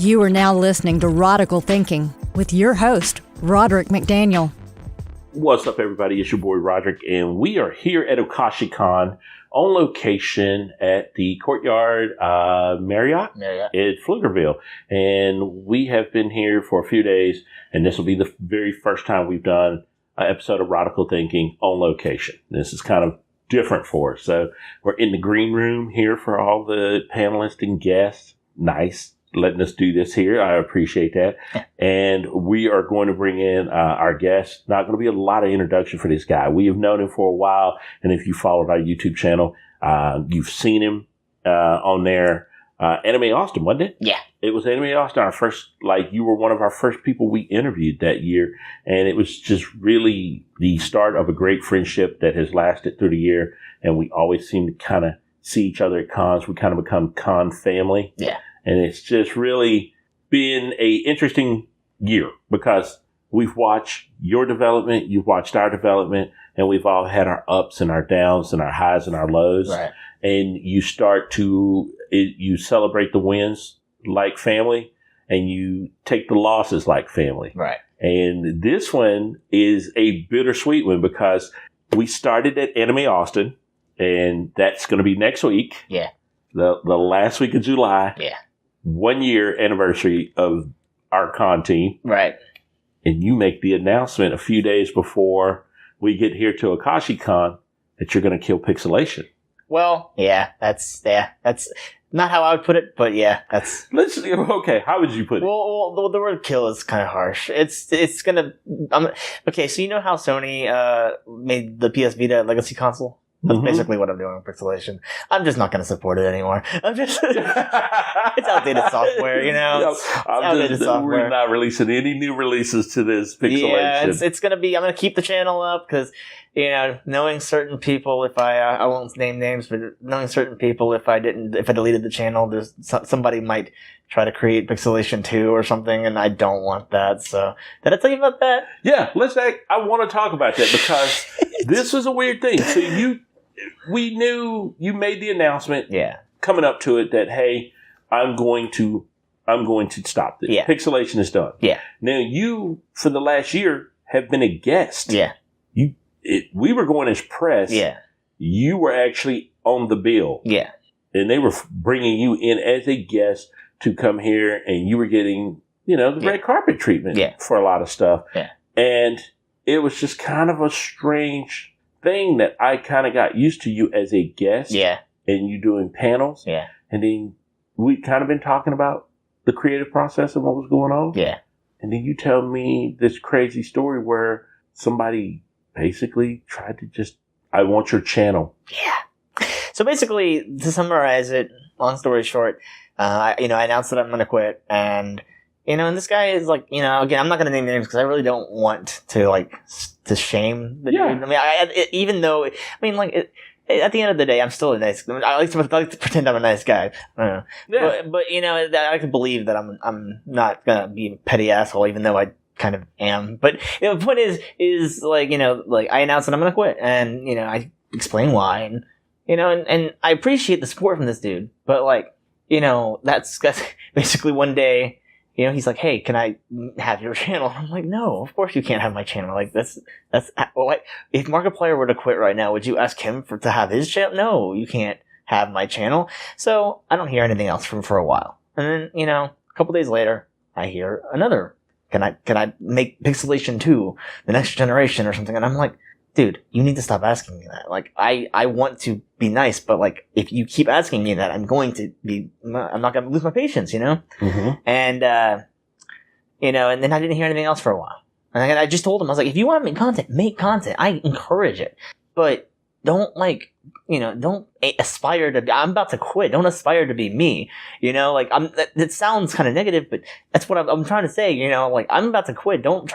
You are now listening to Rodical Thinking with your host, Roderick McDaniel. What's up, everybody? It's your boy Roderick, and we are here at Okashicon on location at the Courtyard Marriott at Pflugerville. And we have been here for a few days, and this will be the very first time we've done an episode of Rodical Thinking on location. This is kind of different for us. So we're in the green room here for all the panelists and guests. Nice. Letting us do this here. I appreciate that. And we are going to bring in our guest. Not going to be a lot of introduction for this guy. We have known him for a while. And if you followed our YouTube channel, you've seen him on there. Anime Austin, wasn't it? Yeah. It was Anime Austin. Our first, you were one of our first people we interviewed that year. And it was just really the start of a great friendship that has lasted through the year. And we always seem to kind of see each other at cons. We kind of become con family. Yeah. And it's just really been a interesting year because we've watched your development, you've watched our development, and we've all had our ups and our downs and our highs and our lows. Right. And you start to, you celebrate the wins like family, and you take the losses like family. Right. And this one is a bittersweet one because we started at Anime Austin, and that's going to be next week. Yeah. The last week of July. Yeah. 1 year anniversary of our con team. Right. And you make the announcement a few days before we get here to Okashicon that you're going to kill Pixcelation. Well, that's not how I would put it, but yeah, that's... Okay, how would you put it? Well, the word kill is kind of harsh. It's gonna... okay, so you know how Sony made the PS Vita Legacy console? That's basically what I'm doing with Pixcelation. I'm just not going to support it anymore. It's outdated software, you know? It's outdated software. We're not releasing any new releases to this Pixcelation. Yeah, it's going to be... I'm going to keep the channel up because, you know, knowing certain people, if I won't name names, but knowing certain people, if I deleted the channel, there's somebody might try to create Pixcelation 2 or something, and I don't want that. So, did I tell you about that? Yeah, I want to talk about that because this was a weird thing. So we knew you made the announcement coming up to it that, hey, I'm going to stop this. Yeah. Pixcelation is done. Yeah. Now you, for the last year, have been a guest. Yeah. We were going as press. Yeah. You were actually on the bill. Yeah. And they were bringing you in as a guest to come here, and you were getting, the red carpet treatment for a lot of stuff. Yeah. And it was just kind of a strange thing that I kind of got used to you as a guest. Yeah. And you doing panels. Yeah. And then we kind of been talking about the creative process and what was going on. Yeah. And then you tell me this crazy story where somebody basically tried to I want your channel. Yeah. So basically, to summarize it, long story short, I announced that I'm going to quit, and this guy is again, I'm not going to name names because I really don't want to to shame the dude. I mean, at the end of the day, I'm still a nice. I like to pretend I'm a nice guy. I don't know. Yeah. But I can believe that I'm not going to be a petty asshole, even though I kind of am. But the point is I announced that I'm going to quit, and I explain why, and and I appreciate the support from this dude, but that's basically one day, he's like, hey, can I have your channel? I'm like, no, of course you can't have my channel. That's if Markiplier were to quit right now, would you ask him to have his channel? No, you can't have my channel. So I don't hear anything else from him for a while. And then, a couple days later, I hear another, can I make Pixcelation 2, the next generation or something? And I'm like, dude, you need to stop asking me that. I want to be nice, but if you keep asking me that, I'm not going to lose my patience, Mm-hmm. And, and then I didn't hear anything else for a while. And I just told him, I was like, if you want to make content. I encourage it. But don't don't aspire to be, I'm about to quit. Don't aspire to be me. It sounds kind of negative, but that's what I'm trying to say. I'm about to quit. Don't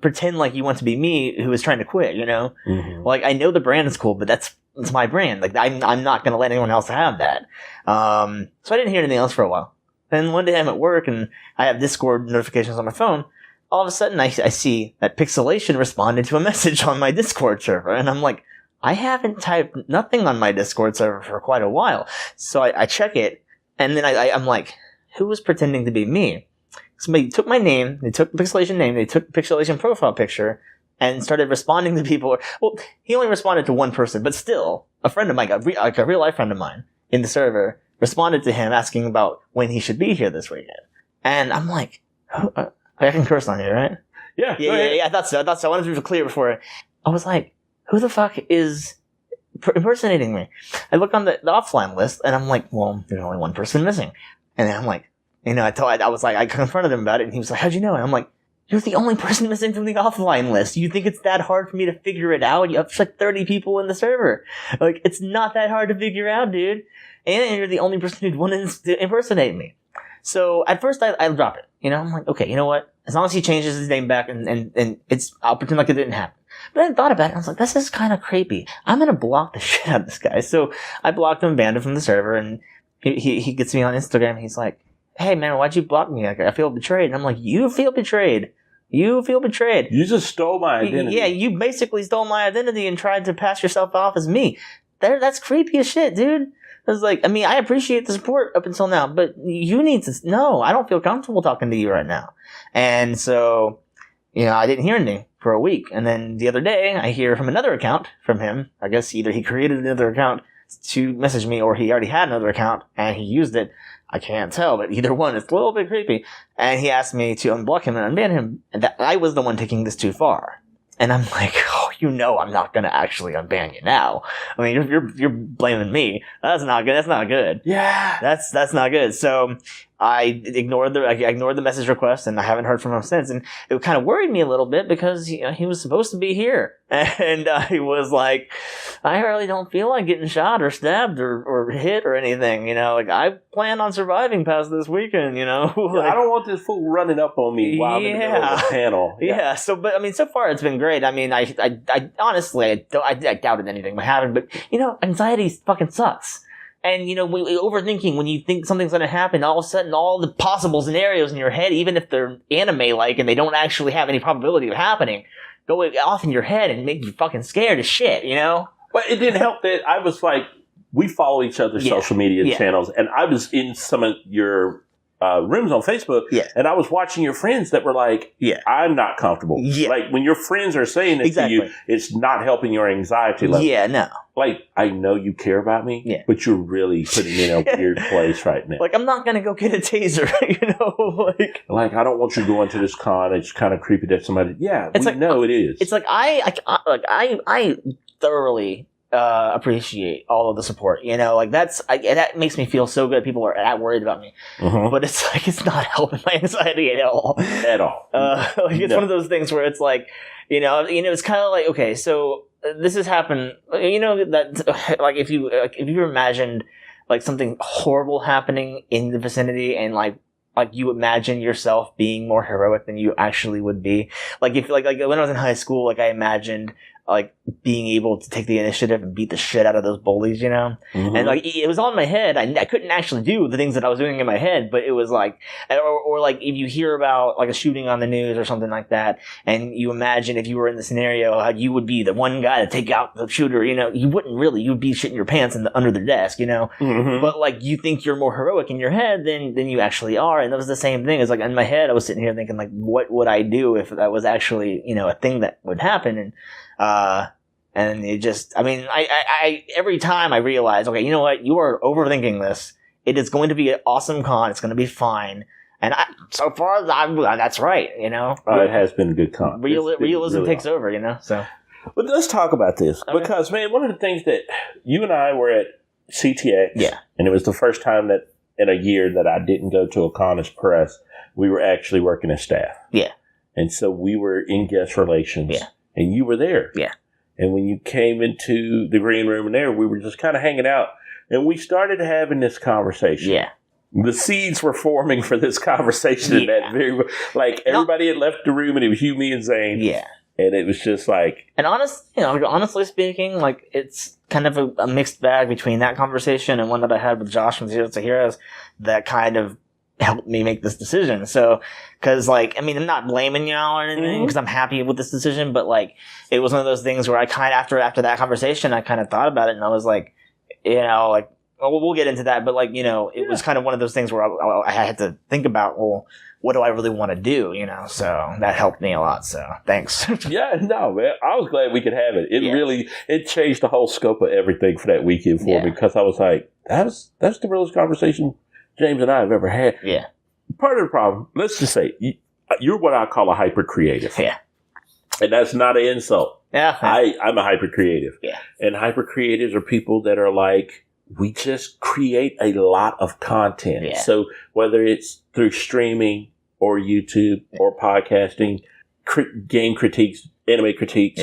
pretend like you want to be me who is trying to quit, Mm-hmm. I know the brand is cool, but it's my brand. I'm not going to let anyone else have that. So I didn't hear anything else for a while. Then one day I'm at work and I have Discord notifications on my phone. All of a sudden I see that Pixcelation responded to a message on my Discord server, and I'm like, I haven't typed nothing on my Discord server for quite a while. So I check it, and then I'm like, who was pretending to be me? Somebody took my name, they took the Pixcelation name, they took the Pixcelation profile picture, and started responding to people. Well, he only responded to one person, but still, a friend of mine, like a real life friend of mine in the server, responded to him asking about when he should be here this weekend. And I'm like, I can curse on here, right? Yeah. I thought so. I wanted to be clear before. I was like, who the fuck is impersonating me? I look on the offline list, and I'm like, well, there's only one person missing. And then I'm like, I confronted him about it, and he was like, how'd you know? And I'm like, you're the only person missing from the offline list. You think it's that hard for me to figure it out? You have like 30 people in the server. Like, it's not that hard to figure out, dude. And you're the only person who'd want to impersonate me. So at first I drop it. I'm like, okay, you know what? As long as he changes his name back and I'll pretend like it didn't happen. But I thought about it and I was like, this is kind of creepy. I'm gonna block the shit out of this guy. So I blocked him, banned him from the server, and he gets me on Instagram. He's like, hey man, why'd you block me? I feel betrayed. And I'm like, you feel betrayed. You feel betrayed. You just stole my identity. Yeah, you basically stole my identity and tried to pass yourself off as me. That's creepy as shit, dude. I was like, I appreciate the support up until now, but you need to know, I don't feel comfortable talking to you right now. And so, I didn't hear anything for a week. And then the other day, I hear from another account from him. I guess either he created another account to message me or he already had another account and he used it. I can't tell, but either one, it's a little bit creepy. And he asked me to unblock him and unban him, and that I was the one taking this too far. And I'm like, I'm not gonna actually unban you now. I mean, you're blaming me. That's not good. That's not good. Yeah. That's not good. So I ignored the message request, and I haven't heard from him since. And it kind of worried me a little bit because he was supposed to be here, and he was like, I really don't feel like getting shot or stabbed or hit or anything. I plan on surviving past this weekend. I don't want this fool running up on me while I'm in the middle of the panel. Yeah. So, but so far it's been great. I honestly I doubted anything would happen, but anxiety fucking sucks. And, overthinking, when you think something's going to happen, all of a sudden all the possible scenarios in your head, even if they're anime-like and they don't actually have any probability of happening, go off in your head and make you fucking scared as shit, But it didn't help that I was like, we follow each other's social media channels, and I was in some of your rooms on Facebook, and I was watching your friends that were like, I'm not comfortable. Yeah. Like, when your friends are saying this to you, it's not helping your anxiety level. Yeah, no. Like, I know you care about me, but you're really putting me in a weird place right now. Like, I'm not going to go get a taser, Like, I don't want you going to this con. It's kind of creepy that somebody, know it is. It's like, I thoroughly appreciate all of the support, that makes me feel so good. People are worried about me, but it's like, it's not helping my anxiety at all. It's one of those things where it's like, it's kind of like, okay, so this has happened, that like, if you imagined like something horrible happening in the vicinity and like you imagine yourself being more heroic than you actually would be. Like if like when I was in high school, like I imagined like being able to take the initiative and beat the shit out of those bullies, and like it was on my head. I couldn't actually do the things that I was doing in my head, but it was like, or like if you hear about like a shooting on the news or something like that, and you imagine if you were in the scenario how you would be the one guy to take out the shooter, you wouldn't really. You'd be shitting your pants under the desk, But like you think you're more heroic in your head than you actually are, and that was the same thing. It's like in my head, I was sitting here thinking like, what would I do if that was actually a thing that would happen? And it just, I every time I realize, okay, you know what, you are overthinking this. It is going to be an awesome con. It's going to be fine. And so far, that's right, it has been a good con. Realism really takes over, so. But let's talk about this. Okay. Because, man, one of the things that you and I were at CTX. Yeah. And it was the first time that in a year that I didn't go to a con as press. We were actually working as staff. Yeah. And so we were in guest relations. Yeah. And you were there. Yeah. And when you came into the green room and there, we were just kind of hanging out. And we started having this conversation. Yeah. The seeds were forming for this conversation. In that very, like, everybody had left the room and it was you, me, and Zane. Yeah. And it was just like... And honestly speaking, like, it's kind of a mixed bag between that conversation and one that I had with Josh from Zeros to Heroes that kind of helped me make this decision. So, because, like, I'm not blaming y'all or anything because I'm happy with this decision, but, like, it was one of those things where I kind of, after that conversation, I kind of thought about it and I was like, like, we'll get into that, but like, you know, it was kind of one of those things where I had to think about, well, what do I really want to do, you know? So that helped me a lot. So thanks. Yeah, no, man. I was glad we could have it. It changed the whole scope of everything for that weekend for me, because I was like, that's the realest conversation James and I have ever had. Yeah. Part of the problem, let's just say, you're what I call a hyper creative. Yeah. And that's not an insult. Yeah. I'm a hyper creative. Yeah. And hyper creatives are people that are like, we just create a lot of content. Yeah. So whether it's through streaming or YouTube or podcasting, game critiques, anime critiques,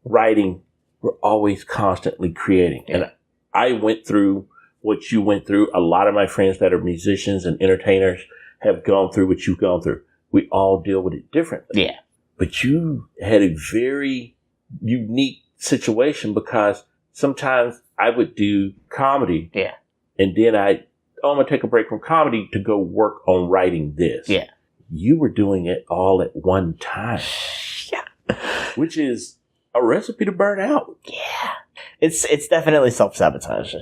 writing, we're always constantly creating. Yeah. And I went through what you went through. A lot of my friends that are musicians and entertainers have gone through what you've gone through. We all deal with it differently. Yeah. But you had a very unique situation, because sometimes I would do comedy. Yeah. And then I'm going to take a break from comedy to go work on writing this. Yeah. You were doing it all at one time. Yeah. Which is a recipe to burn out. Yeah. It's definitely self-sabotage.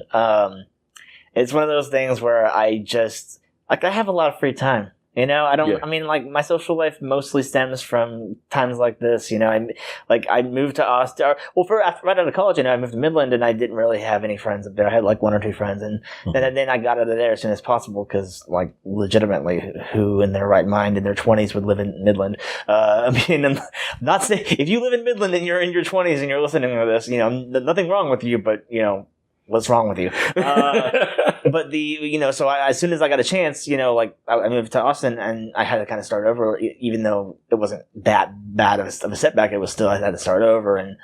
It's one of those things where I just, like, I have a lot of free time. You know, I mean, like, my social life mostly stems from times like this. You know, I moved to Austin. Well, right out of college, you know, I moved to Midland, and I didn't really have any friends up there. I had like one or two friends, and then I got out of there as soon as possible, because, like, legitimately, who in their right mind in their 20s would live in Midland? I mean, I'm not saying, if you live in Midland and you're in your 20s and you're listening to this, you know, nothing wrong with you, but, you know, what's wrong with you? But so as soon as I got a chance, you know, like, I moved to Austin, and I had to kind of start over, even though it wasn't that bad of a setback. It was still, I had to start over. And,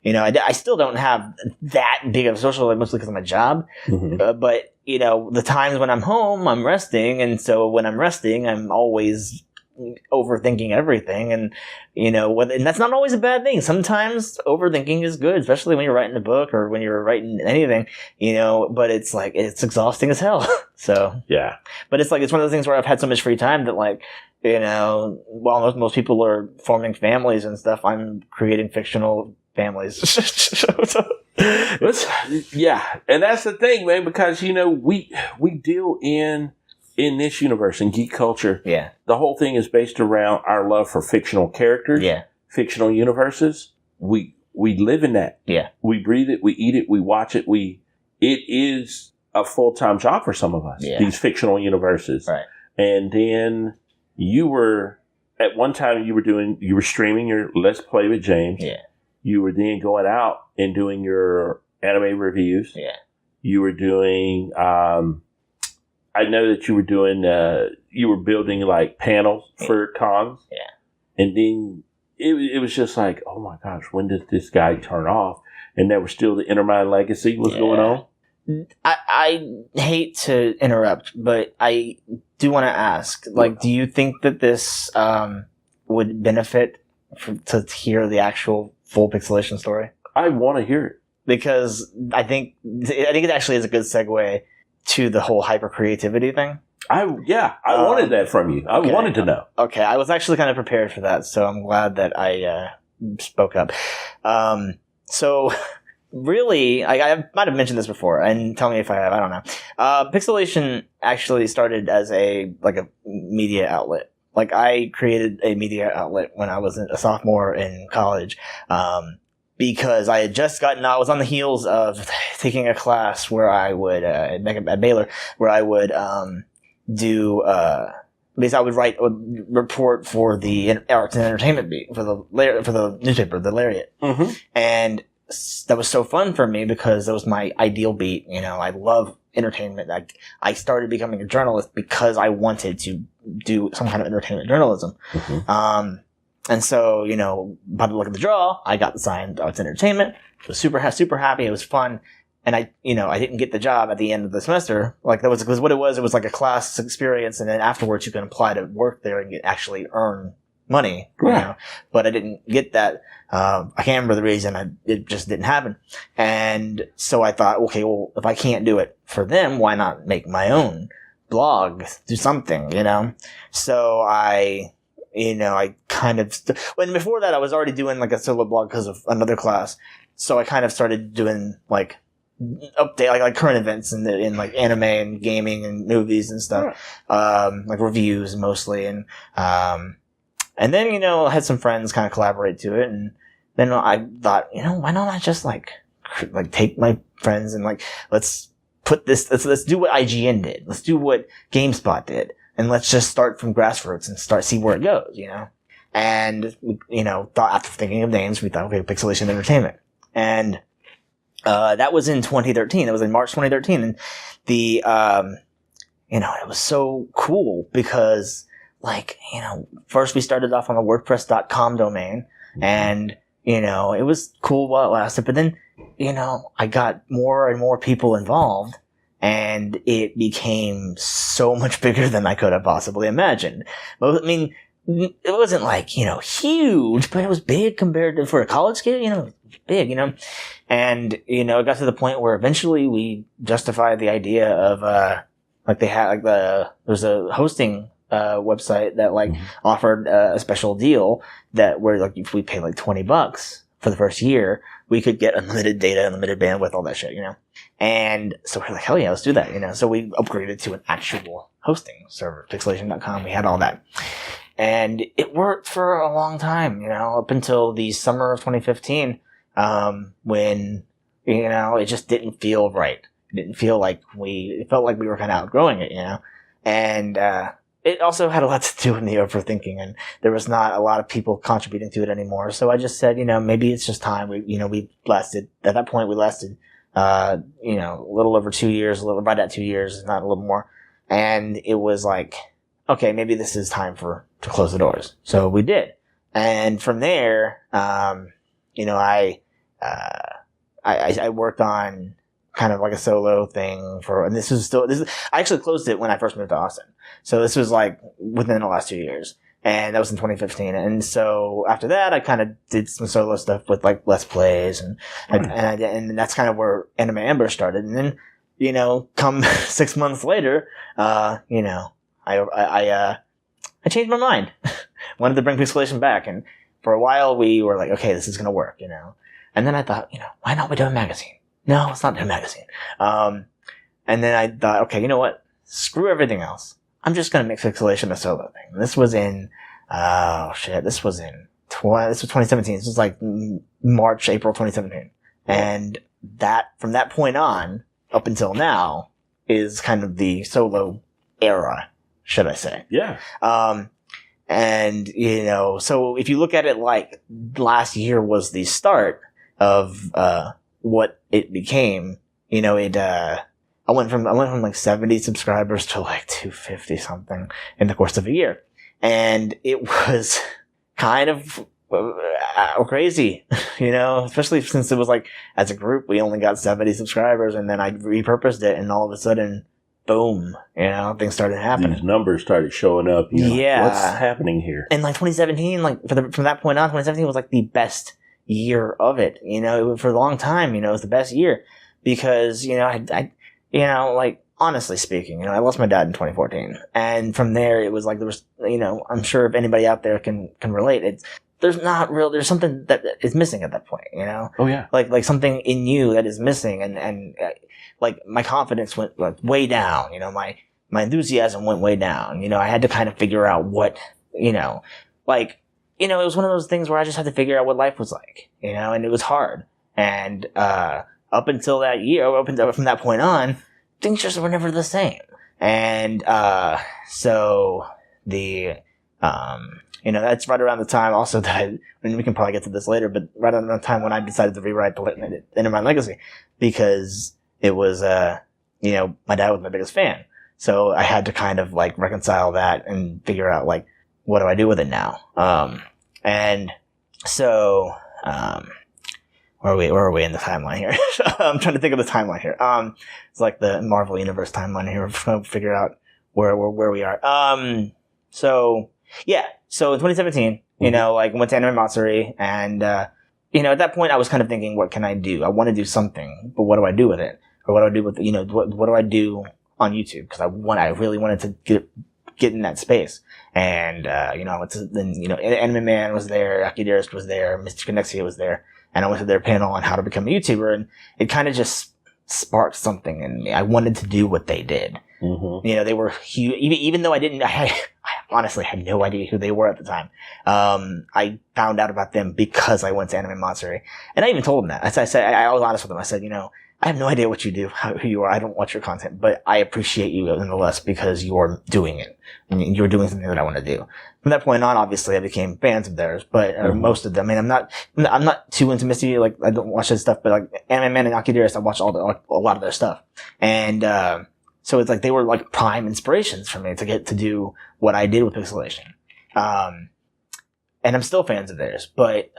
you know, I still don't have that big of a social life, mostly because of my job. Mm-hmm. But, you know, the times when I'm home, I'm resting. And so when I'm resting, I'm always overthinking everything, and you know, and that's not always a bad thing. Sometimes overthinking is good, especially when you're writing a book or when you're writing anything, you know, but it's like, it's exhausting as hell. So yeah, but it's like, it's one of those things where I've had so much free time that, like, you know, while most people are forming families and stuff, I'm creating fictional families. Yeah, and that's the thing, man, because, you know, we deal in this universe, in geek culture, the whole thing is based around our love for fictional characters, fictional universes. We live in that. Yeah. We breathe it, we eat it, we watch it. It is a full-time job for some of us, these fictional universes. Right. And then at one time you were streaming your Let's Play with James. Yeah. You were then going out and doing your anime reviews. Yeah. You were doing, I know that you were doing, you were building like panels for cons. Yeah. And then it was just like, oh my gosh, when does this guy turn off? And there was still the Intermine Legacy was going on. I hate to interrupt, but I do want to ask, like, do you think that this would benefit to hear the actual full Pixcelation story? I want to hear it. Because I think it actually is a good segue to the whole hyper creativity thing. I wanted that from you. I wanted to know. Okay, I was actually kind of prepared for that, so I'm glad that I spoke up. So really, I might have mentioned this before, and tell me if I have. I don't know. Pixcelation actually started as a media outlet. Like, I created a media outlet when I was a sophomore in college. Because I had just I was on the heels of taking a class where I would, at Baylor, where I would, because I would write a report for the arts and entertainment beat, for the newspaper, the Lariat. Mm-hmm. And that was so fun for me because that was my ideal beat. You know, I love entertainment. I started becoming a journalist because I wanted to do some kind of entertainment journalism. Mm-hmm. And so, you know, by the look of the draw, I got assigned arts and entertainment. I was super happy. It was fun. And I didn't get the job at the end of the semester. Like, that was what it was. It was like a class experience. And then afterwards you can apply to work there and actually earn money. Yeah. You know? But I didn't get that. I can't remember the reason. It just didn't happen. And so I thought, okay, well, if I can't do it for them, why not make my own blog, do something, you know? So I kind of, when before that I was already doing like a solo blog because of another class. So I kind of started doing like update like current events in like anime and gaming and movies and stuff, like reviews mostly, and then I had some friends kind of collaborate to it, and then I thought, why don't I just like take my friends and like let's do what IGN did, let's do what GameSpot did, and let's just start from grassroots and see where it goes, and thought, after thinking of names, we thought, okay, Pixcelation Entertainment, and that was in 2013. It was in March 2013. And it was so cool because, first we started off on the WordPress.com domain, and, it was cool while it lasted. But then, I got more and more people involved, and it became so much bigger than I could have possibly imagined. But, I mean, it wasn't huge, but it was big compared to, for a college kid, big, and, it got to the point where eventually we justified the idea of, there's a hosting, website that offered a special deal where if we paid $20 for the first year, we could get unlimited data, unlimited bandwidth, all that shit, And so we're like, hell yeah, let's do that, So we upgraded to an actual hosting server, pixcelation.com. We had all that. And it worked for a long time, up until the summer of 2015, when, it just didn't feel right. It didn't feel it felt like we were kind of outgrowing it, And, it also had a lot to do with the overthinking, and there was not a lot of people contributing to it anymore. So I just said, maybe it's just time. We lasted, at that point, a little over 2 years, right at 2 years, not a little more. And it was like, okay, maybe this is time to close the doors. So we did. And from there, I worked on kind of like a solo thing and I actually closed it when I first moved to Austin. So this was within the last 2 years, and that was in 2015. And so after that, I kind of did some solo stuff with Let's Plays, and that's kind of where Anime Amber started. And then, come 6 months later, I changed my mind. Wanted to bring Pixcelation back, and for a while we were like, okay, this is gonna work, And then I thought, why not we do a magazine? No, let's not do a magazine. And then I thought, okay, you know what? Screw everything else. I'm just gonna make Pixcelation a solo thing. This was in, this was 2017. This was March, April 2017. And from that point on, up until now, is kind of the solo era, should I say. Yeah. And, so if you look at it last year was the start of, what it became, I went from 70 subscribers to 250 something in the course of a year. And it was kind of crazy, especially since it was as a group, we only got 70 subscribers, and then I repurposed it, and all of a sudden, boom, things started happening. These numbers started showing up. Yeah. What's happening here? And 2017, from that point on, 2017 was the best year of it. For a long time, it was the best year because, honestly speaking, I lost my dad in 2014. And from there, it was there was, I'm sure if anybody out there can relate, there's something that is missing at that point, Oh yeah. Like something in you that is missing, and my confidence went way down, my enthusiasm went way down, I had to kind of figure out what, it was one of those things where I just had to figure out what life was like, and it was hard. And, up until that year, from that point on, things just were never the same. And, so that's right around the time also that we can probably get to this later, but right around the time when I decided to rewrite the Intermine Legacy, because it was, my dad was my biggest fan. So I had to kind of reconcile that and figure out what do I do with it now? And so, where are we in the timeline here? I'm trying to think of the timeline here. It's the Marvel Universe timeline here. We're trying to figure out where we are. So yeah. So in 2017, went to Anime Matsuri, and, at that point I was kind of thinking, what can I do? I want to do something, but what do I do with it? Or what do I do with, what do I do on YouTube? Cause I really wanted to get in that space. And, Anime Man was there, Akidearist was there, Mr. Connexia was there. And I went to their panel on how to become a YouTuber, and it kind of just sparked something in me. I wanted to do what they did. Mm-hmm. You know, they were huge. Even though I honestly had no idea who they were at the time. I found out about them because I went to Anime Monster. And I even told them that. I was honest with them. I said, you know, I have no idea what you do, who you are. I don't watch your content, but I appreciate you nonetheless because you're doing it. And you're doing something that I want to do. From that point on, obviously, I became fans of theirs, but most of them. I mean, I'm not too into Misty. Like, I don't watch this stuff, but like Anime Man and Akidiris, I watch a lot of their stuff. And, so it's like they were like prime inspirations for me to get to do what I did with Pixcelation. And I'm still fans of theirs, but,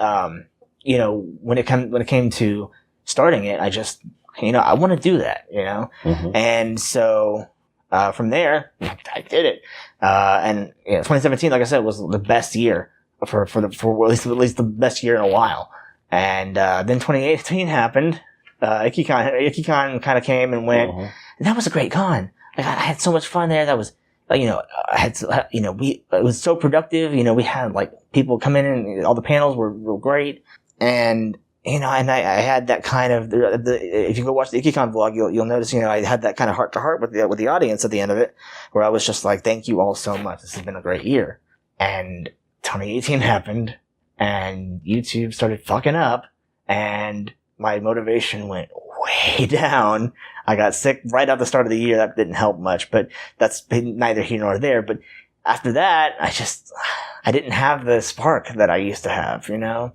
you know, when it came to starting it, I just, you know, I want to do that, you know? Mm-hmm. And so, from there, I did it. And you know, 2017, like I said, was the best year for at least the best year in a while. And, then 2018 happened. Okashicon kind of came and went. Mm-hmm. And that was a great con. Like, I had so much fun there. That was, you know, it was so productive. You know, we had like people come in and all the panels were great. And, you know, and I had that kind of, if you go watch the Okashicon vlog, you'll notice, you know, I had that kind of heart to heart with the audience at the end of it, where I was just like, thank you all so much. This has been a great year. And 2018 happened and YouTube started fucking up and my motivation went way down. I got sick right at the start of the year. That didn't help much, but that's been neither here nor there. But after that, I didn't have the spark that I used to have, you know?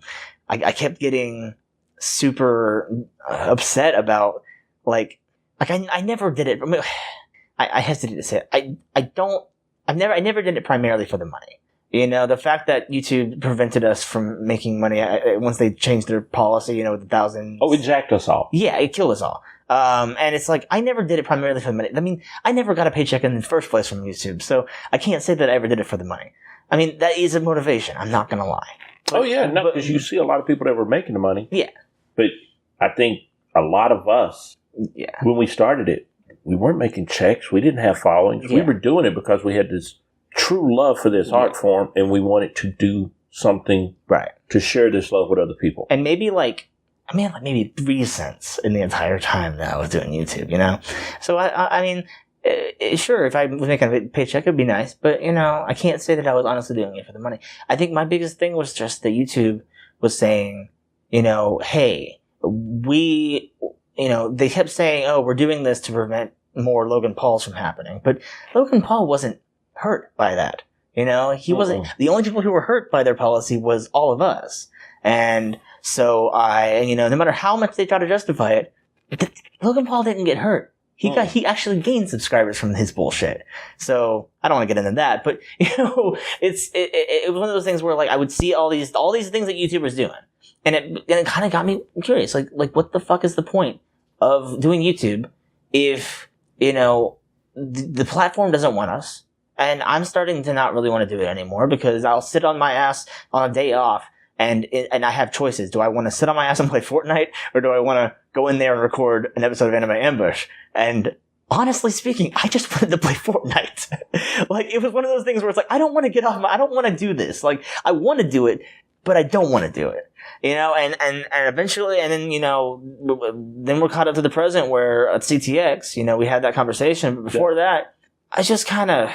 I kept getting super upset about, I never did it. I hesitate to say it. I never did it primarily for the money. You know, the fact that YouTube prevented us from making money once they changed their policy, you know, with 1,000. Oh, it jacked us all. Yeah, it killed us all. And it's like, I never did it primarily for the money. I mean, I never got a paycheck in the first place from YouTube, so I can't say that I ever did it for the money. I mean, that is a motivation. I'm not gonna lie. But, because you see a lot of people that were making the money. Yeah. But I think a lot of us, when we started it, we weren't making checks. We didn't have followings. Yeah. We were doing it because we had this true love for this art form, and we wanted to do something to share this love with other people. And maybe maybe 3 cents in the entire time that I was doing YouTube, you know? So I mean, sure, if I was making a paycheck, it'd be nice, but you know, I can't say that I was honestly doing it for the money. I think my biggest thing was just that YouTube was saying, you know, hey, they kept saying, oh, we're doing this to prevent more Logan Pauls from happening, but Logan Paul wasn't hurt by that. You know, he wasn't. The only people who were hurt by their policy was all of us. And so no matter how much they try to justify it, Logan Paul didn't get hurt. He actually gained subscribers from his bullshit. So I don't want to get into that, but you know, it was one of those things where like I would see all these things that YouTube was doing, and it kind of got me curious. Like what the fuck is the point of doing YouTube if, you know, the platform doesn't want us? And I'm starting to not really want to do it anymore because I'll sit on my ass on a day off and I have choices. Do I want to sit on my ass and play Fortnite, or do I want to go in there and record an episode of Anime Ambush? And honestly speaking, I just wanted to play Fortnite. Like, it was one of those things where it's like, I don't want to get off I don't want to do this. Like, I want to do it, but I don't want to do it. You know, and eventually, and then, you know, then we're caught up to the present where at CTX, you know, we had that conversation. But before that, I just kind of,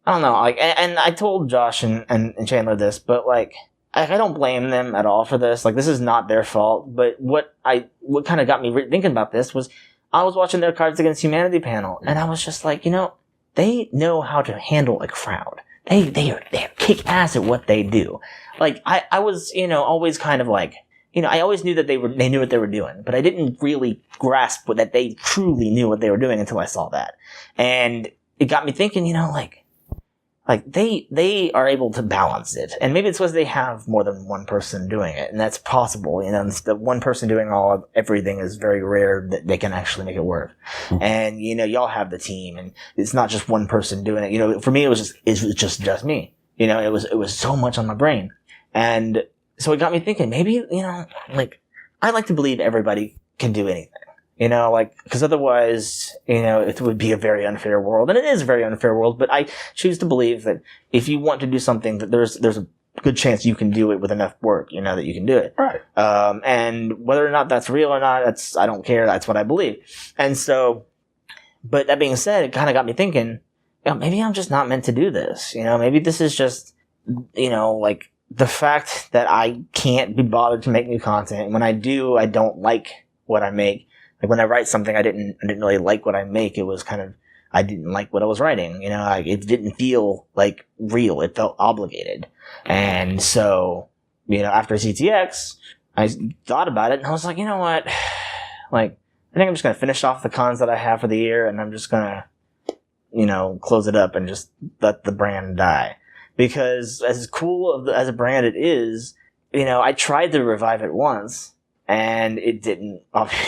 I don't know, like, and I told Josh and Chandler this, but like, I don't blame them at all for this. Like, this is not their fault. But what kind of got me thinking about this was I was watching their Cards Against Humanity panel, and I was just like, you know, they know how to handle a crowd. They're kick ass at what they do. Like, I was, you know, always kind of like, you know, I always knew that they knew what they were doing, but I didn't really grasp that they truly knew what they were doing until I saw that. And it got me thinking, you know, like they are able to balance it. And maybe it's because they have more than one person doing it, and that's possible. You know, the one person doing everything is very rare that they can actually make it work. Mm-hmm. And, you know, y'all have the team, and it's not just one person doing it. You know, for me, it was just me. You know, it was so much on my brain. And so it got me thinking, maybe, you know, like, I like to believe everybody can do anything. You know, like, because otherwise, you know, it would be a very unfair world. And it is a very unfair world, but I choose to believe that if you want to do something, that there's good chance you can do it with enough work, that you can do it. Right. And whether or not that's real or not, I don't care. That's what I believe. And so, but that being said, it kind of got me thinking, maybe I'm just not meant to do this. Maybe this is just, like the fact that I can't be bothered to make new content. And when I do, I don't like what I make. Like when I write something, I didn't really like what I make. It was kind of, I didn't like what I was writing. It didn't feel like real. It felt obligated. And so, after CTX, I thought about it and I was like, you know what? Like, I think I'm just going to finish off the cons that I have for the year and I'm just going to, close it up and just let the brand die. Because as cool as a brand it is, I tried to revive it once and it didn't.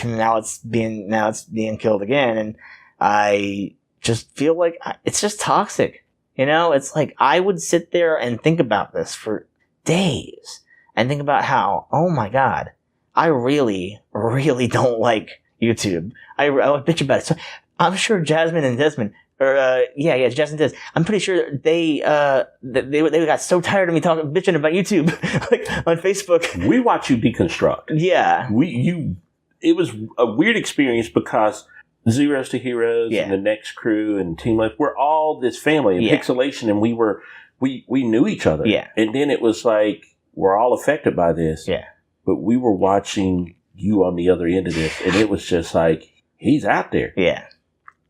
Now it's being killed again. And I just feel like it's just toxic. It's like I would sit there and think about this for days and think about how, oh my God, I really, really don't like YouTube. I would bitch about it. So I'm sure Jasmine and Desmond, Jasmine and Des, I'm pretty sure they got so tired of me bitching about YouTube, like on Facebook. We watch you deconstruct. Yeah. It was a weird experience because Zeros to Heroes and the Next Crew and Team Life, we're all this family in Pixcelation, and we knew each other. Yeah. And then it was like, we're all affected by this. Yeah. But we were watching you on the other end of this, and it was just like, he's out there. Yeah.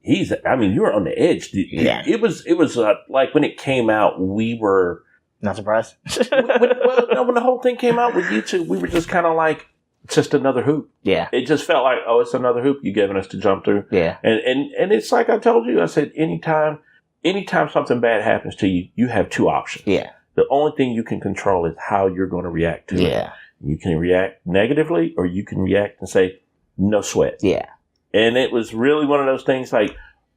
You were on the edge. Yeah. It was like when it came out, we were not surprised. when the whole thing came out with YouTube, we were just kind of like, it's just another hoop. Yeah. It just felt like, oh, it's another hoop you're giving us to jump through. Yeah. And it's like I told you, I said, anytime something bad happens to you, you have two options. Yeah. The only thing you can control is how you're going to react to it. Yeah. You can react negatively, or you can react and say, no sweat. Yeah. And it was really one of those things like,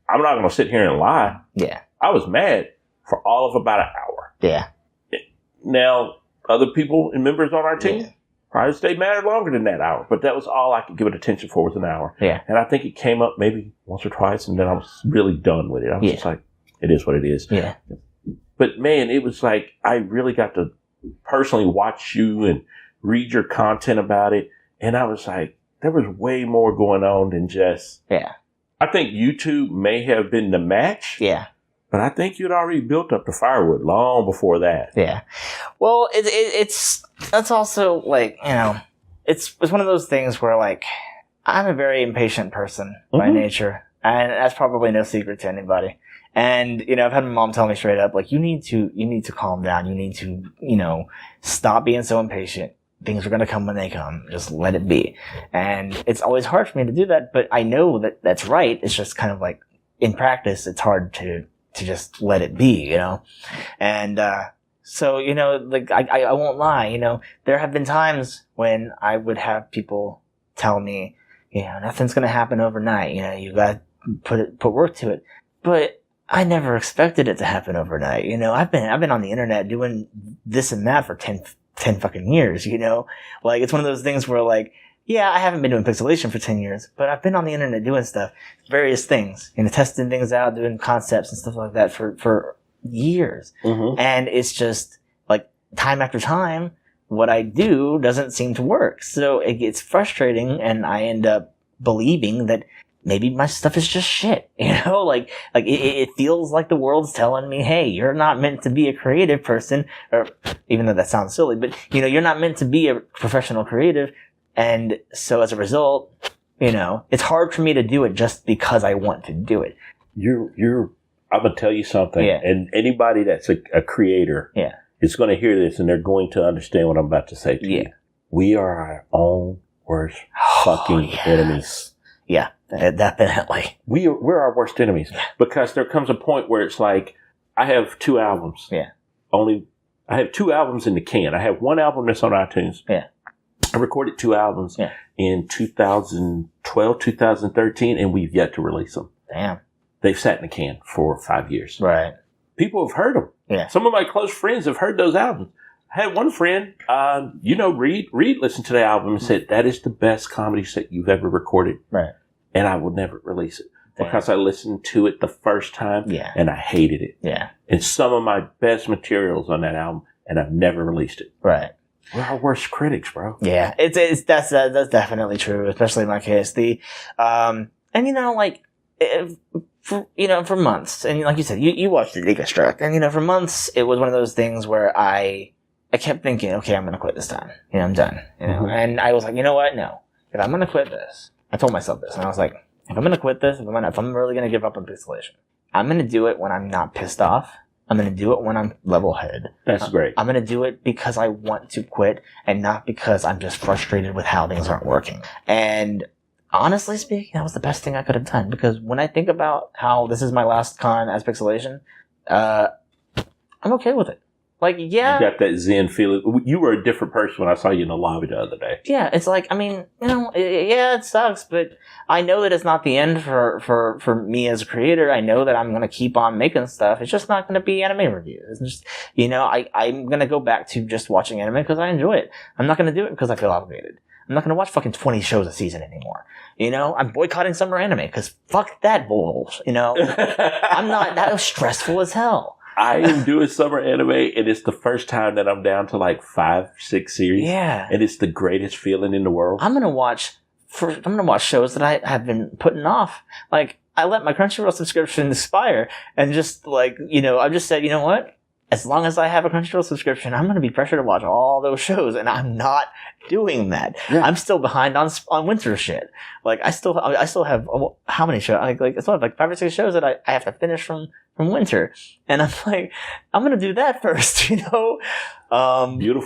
I'm not going to sit here and lie. Yeah. I was mad for all of about an hour. Yeah. Now, other people and members on our team probably stayed mad longer than that hour, but that was all I could give it attention for was an hour. Yeah. And I think it came up maybe once or twice, and then I was really done with it. I was just like, it is what it is. Yeah. But man, it was like, I really got to personally watch you and read your content about it. And I was like, there was way more going on than just... Yeah. I think YouTube may have been the match. Yeah. But I think you'd already built up the firewood long before that. Yeah. Well, that's also like, it's one of those things where like, I'm a very impatient person by nature. And that's probably no secret to anybody. And, I've had my mom tell me straight up, like, you need to calm down. You need to, stop being so impatient. Things are going to come when they come. Just let it be. And it's always hard for me to do that, but I know that that's right. It's just kind of like, in practice, it's hard to just let it be, And, so, like, I won't lie, there have been times when I would have people tell me, nothing's going to happen overnight. You got to put work to it. But I never expected it to happen overnight. I've been on the internet doing this and that for 10 fucking years, like it's one of those things where like, I haven't been doing Pixcelation for 10 years, but I've been on the internet doing stuff, various things, testing things out, doing concepts and stuff like that for years. Mm-hmm. And it's just like time after time, what I do doesn't seem to work. So it gets frustrating and I end up believing that maybe my stuff is just shit, like it feels like the world's telling me, hey, you're not meant to be a creative person, or even though that sounds silly, but you're not meant to be a professional creative. And so as a result, it's hard for me to do it just because I want to do it. I'm going to tell you something. Yeah. And anybody that's a creator is going to hear this and they're going to understand what I'm about to say to you. We are our own worst fucking enemies. Yeah, definitely. We're our worst enemies because there comes a point where it's like, I have 2 albums. Yeah. I have 2 albums in the can. I have 1 album that's on iTunes. Yeah. I recorded 2 albums in 2012, 2013, and we've yet to release them. Damn. They've sat in the can for 5 years. Right. People have heard them. Yeah. Some of my close friends have heard those albums. I had one friend, Reed listened to the album and said, that is the best comedy set you've ever recorded. Right. And I would never release it because I listened to it the first time and I hated it. Yeah. And some of my best materials on that album, and I've never released it. Right. We're our worst critics, bro. Yeah, that's definitely true, especially in my case. And like, for months, and like you said, you watched the Deconstruct, and for months it was one of those things where I kept thinking, okay, I'm gonna quit this time. I'm done. And I was like, you know what? No, if I'm gonna quit this, I told myself this, and I was like, if I'm gonna quit this, if I'm really gonna give up on Pixcelation, I'm gonna do it when I'm not pissed off. I'm going to do it when I'm level-headed. That's great. I'm going to do it because I want to quit and not because I'm just frustrated with how things aren't working. And honestly speaking, that was the best thing I could have done, because when I think about how this is my last con as Pixcelation, I'm okay with it. Like, yeah. You got that zen feeling. You were a different person when I saw you in the lobby the other day. Yeah, it's like, it sucks, but I know that it's not the end for me as a creator. I know that I'm going to keep on making stuff. It's just not going to be anime reviews. It's just, I'm going to go back to just watching anime because I enjoy it. I'm not going to do it because I feel obligated. I'm not going to watch fucking 20 shows a season anymore. I'm boycotting summer anime because fuck that bull. I'm not, that was stressful as hell. I am doing summer anime, and it's the first time that I'm down to like 5, 6 series. Yeah. And it's the greatest feeling in the world. I'm gonna watch shows that I have been putting off. Like, I let my Crunchyroll subscription expire, and just like, I've just said, you know what? As long as I have a Crunchyroll subscription, I'm gonna be pressured to watch all those shows, and I'm not doing that. Yeah. I'm still behind on winter shit. Like, I still have how many shows? I still have like 5 or 6 shows that I have to finish from winter, and I'm like, I'm gonna do that first. Beautiful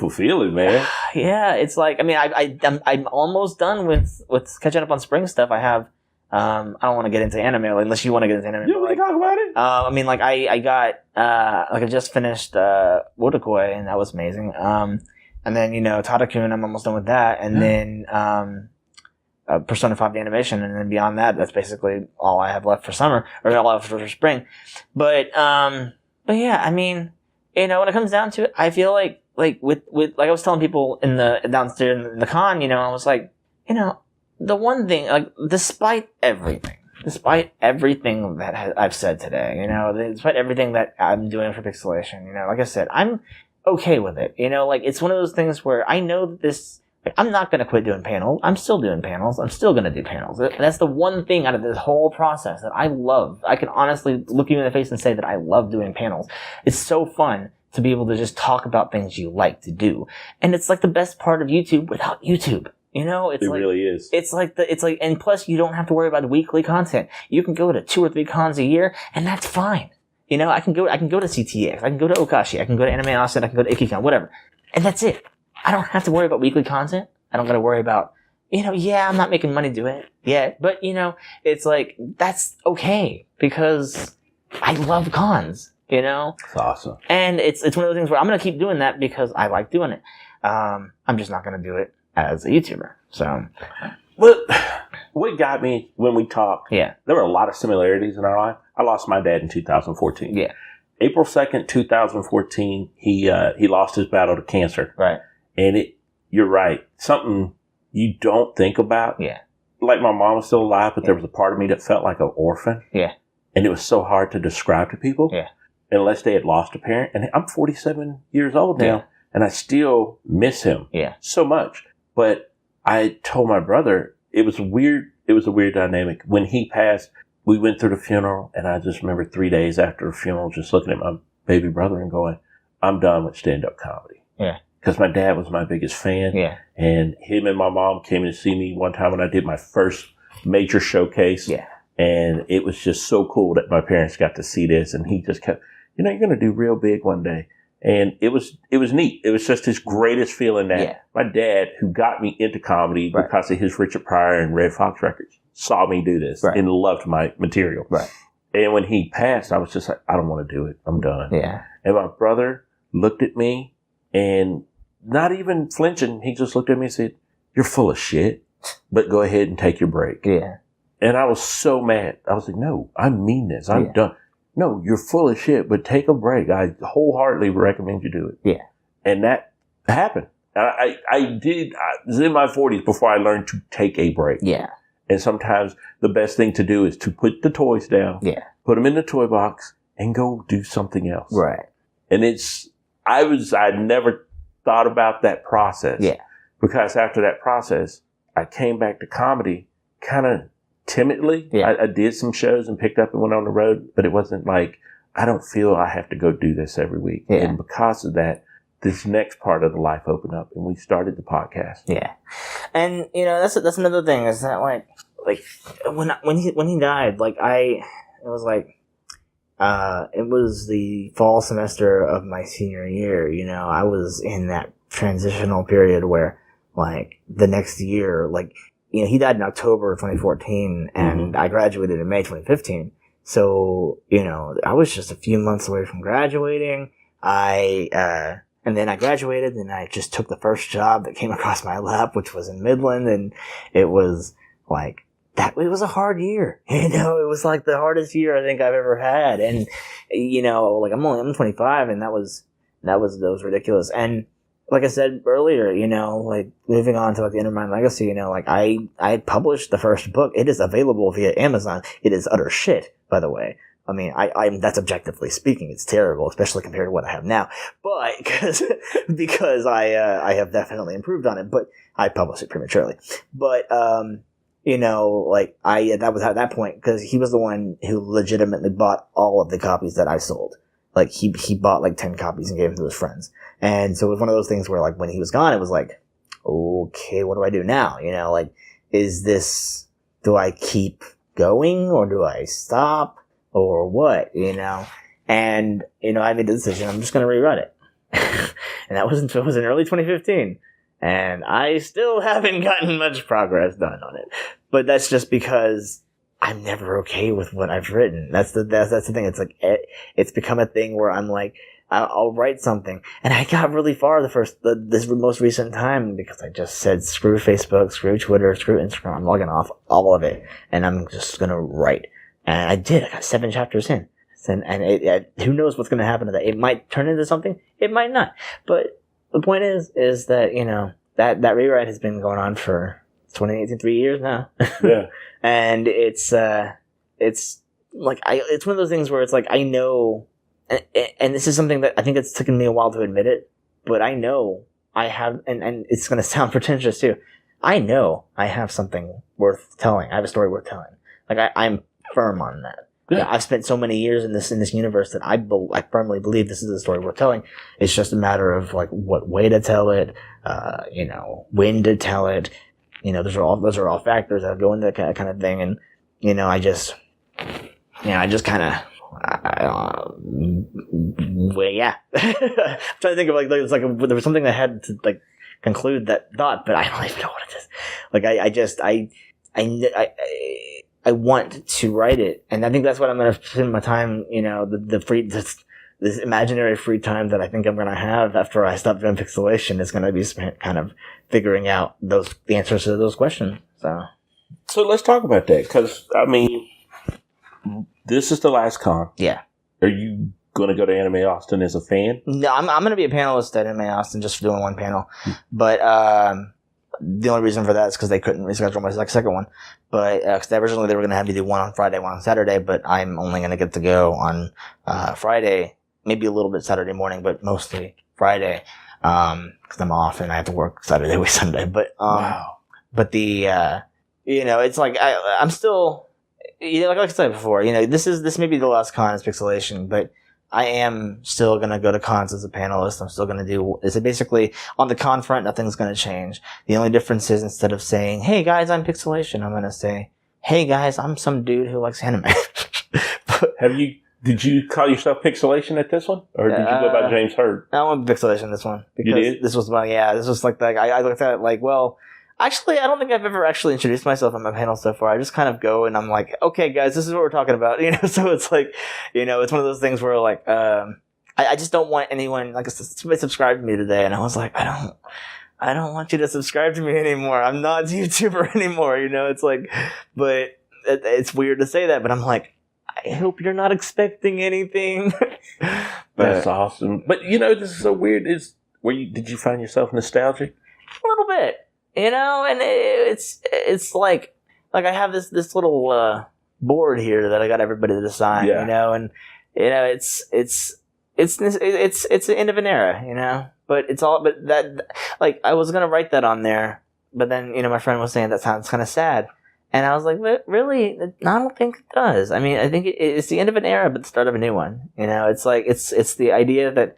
feeling, man. Yeah, it's like, I'm almost done with catching up on spring stuff. I have. I don't want to get into anime unless you want to get into anime. You want to talk about it? I got I just finished Rodical, and that was amazing. And then Tadakun, I'm almost done with that, and then Persona 5 the animation, and then beyond that, that's basically all I have left for summer, or all I have for spring. But yeah, when it comes down to it, I feel like with like I was telling people in the downstairs in the con, I was like, the one thing, like, despite everything that I've said today, despite everything that I'm doing for Pixcelation, like I said, I'm okay with it. It's one of those things where I know that this, I'm not going to quit doing panels. I'm still doing panels. I'm still going to do panels. That's the one thing out of this whole process that I love. I can honestly look you in the face and say that I love doing panels. It's so fun to be able to just talk about things you like to do. And it's like the best part of YouTube without YouTube. It really is. It's like, and plus you don't have to worry about weekly content. You can go to 2 or 3 cons a year, and that's fine. I can go to CTX, I can go to Okashi, I can go to Anime Offset, I can go to Ikicon, whatever. And that's it. I don't have to worry about weekly content. I don't gotta worry about, I'm not making money doing it yet, but it's like, that's okay, because I love cons, It's awesome. And it's one of those things where I'm gonna keep doing that because I like doing it. I'm just not gonna do it as a YouTuber. So, what got me when we talked, there were a lot of similarities in our life. I lost my dad in 2014. Yeah. April 2nd, 2014, he lost his battle to cancer. Right. And you're right. Something you don't think about. Yeah. Like, my mom was still alive, but there was a part of me that felt like an orphan. Yeah. And it was so hard to describe to people. Yeah. Unless they had lost a parent. And I'm 47 years old now, and I still miss him so much. But I told my brother, it was a weird dynamic. When he passed, we went through the funeral, and I just remember 3 days after the funeral, just looking at my baby brother and going, I'm done with stand-up comedy. Yeah. Because my dad was my biggest fan. Yeah. And him and my mom came to see me one time when I did my first major showcase. Yeah. And it was just so cool that my parents got to see this, and he just kept, you're going to do real big one day. And it was neat. It was just his greatest feeling that my dad, who got me into comedy because of his Richard Pryor and Red Fox records, saw me do this and loved my material. Right. And when he passed, I was just like, I don't want to do it. I'm done. Yeah. And my brother looked at me, and not even flinching, he just looked at me and said, you're full of shit, but go ahead and take your break. Yeah. And I was so mad. I was like, no, I mean this. I'm done. No, you're full of shit, but take a break. I wholeheartedly recommend you do it. Yeah. And that happened. I was in my 40s before I learned to take a break. Yeah. And sometimes the best thing to do is to put the toys down, put them in the toy box, and go do something else. Right. And I never thought about that process. Yeah. Because after that process, I came back to comedy kind of timidly. Yeah. I did some shows and picked up and went on the road, but it wasn't like, I don't feel I have to go do this every week. Yeah. And because of that, this next part of the life opened up and we started the podcast. Yeah. And, you know, that's another thing is that like when he died, like it was the fall semester of my senior year, you know, I was in that transitional period where like the next year, like, you know, he died in October of 2014 and I graduated in May 2015. So, you know, I was just a few months away from graduating. And then I graduated and I just took the first job that came across my lap, which was in Midland. And it was like, it was a hard year. You know, it was like the hardest year I think I've ever had. And, you know, like I'm 25 and that was ridiculous. And like I said earlier, you know, like moving on to like the Intermine Legacy, you know, like I published the first book. It is available via Amazon. It is utter shit, by the way. I mean, I'm that's objectively speaking, it's terrible, especially compared to what I have now. But because I have definitely improved on it, but I published it prematurely. But you know, like that was at that point because he was the one who legitimately bought all of the copies that I sold. Like he bought like 10 copies and gave them to his friends. And so it was one of those things where like when he was gone, it was like, okay, what do I do now? You know, like, do I keep going or do I stop or what, you know? And, you know, I made the decision, I'm just going to rewrite it. And that was in early 2015. And I still haven't gotten much progress done on it. But that's just because I'm never okay with what I've written. That's the thing. It's like, it's become a thing where I'm like, I'll write something. And I got really far this most recent time because I just said, screw Facebook, screw Twitter, screw Instagram. I'm logging off all of it. And I'm just going to write. And I did. I got 7 chapters in. And who knows what's going to happen to that. It might turn into something. It might not. But the point is that, you know, that rewrite has been going on for 2018, 3 years now. Yeah. And it's like, it's one of those things where it's like, I know, and this is something that I think it's taken me a while to admit it, but I know I have, and it's going to sound pretentious too. I know I have something worth telling. I have a story worth telling. Like I'm firm on that. Yeah. I've spent so many years in this universe that I firmly believe this is a story worth telling. It's just a matter of like what way to tell it, you know, when to tell it. You know, those are all factors that go into that kind of thing. And, you know, I just kind of, well, yeah. I'm trying to think of there was something that had to like conclude that thought, but I don't even know what it is. Like I want to write it, and I think that's what I'm going to spend my time. You know, this imaginary free time that I think I'm going to have after I stop doing pixelation is going to be spent kind of figuring out the answers to those questions. So let's talk about that because I mean, this is the last con. Yeah. Are you going to go to Anime Austin as a fan? No, I'm going to be a panelist at Anime Austin just for doing one panel, but the only reason for that is because they couldn't reschedule my second one. But cause originally they were going to have me do one on Friday, one on Saturday, but I'm only going to get to go on Friday, maybe a little bit Saturday morning, but mostly Friday because I'm off and I have to work Saturday with Sunday. But wow. But the you know, it's like I'm still, you know, like I said before, you know, this may be the last con is Pixcelation, but I am still going to go to cons as a panelist. I'm still going to do, is it basically on the con front, nothing's going to change. The only difference is instead of saying, hey guys, I'm Pixcelation, I'm going to say, hey guys, I'm some dude who likes anime. Did you call yourself Pixcelation at this one? Or did you go by James Hurd? I went Pixcelation this one. Because you did? This was like, I looked at it like, well, actually, I don't think I've ever actually introduced myself on my panel so far. I just kind of go and I'm like, okay, guys, this is what we're talking about. You know, so it's like, you know, it's one of those things where like, I just don't want anyone, like, somebody subscribed to me today and I was like, I don't want you to subscribe to me anymore. I'm not a YouTuber anymore. You know, it's like, but it's weird to say that, but I'm like, I hope you're not expecting anything. That's awesome. But you know, this is so weird. Did you find yourself nostalgic? A little bit. You know, and it's like I have this little board here that I got everybody to sign. Yeah. You know, and you know it's it's the end of an era, you know. But that, like, I was gonna write that on there, but then, you know, my friend was saying that sounds kind of sad, and I was like, really? I don't think it does. I mean, I think it's the end of an era, but the start of a new one. You know, it's like it's the idea that,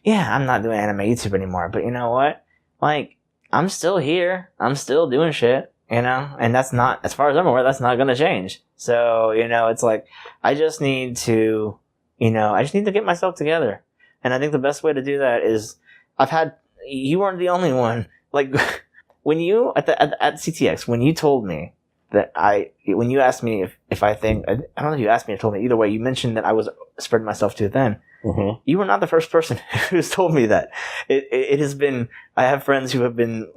yeah, I'm not doing anime YouTube anymore, but you know what? Like, I'm still here. I'm still doing shit. You know, and that's not, as far as I'm aware, that's not gonna change. So, you know, it's like I just need to get myself together, and I think the best way to do that is you weren't the only one. Like, when you at CTX, when you told me that when you asked me if I think, I don't know if you asked me or told me, either way, you mentioned that I was spreading myself too thin. Mm-hmm. You were not the first person who's told me that. It has been, I have friends who have been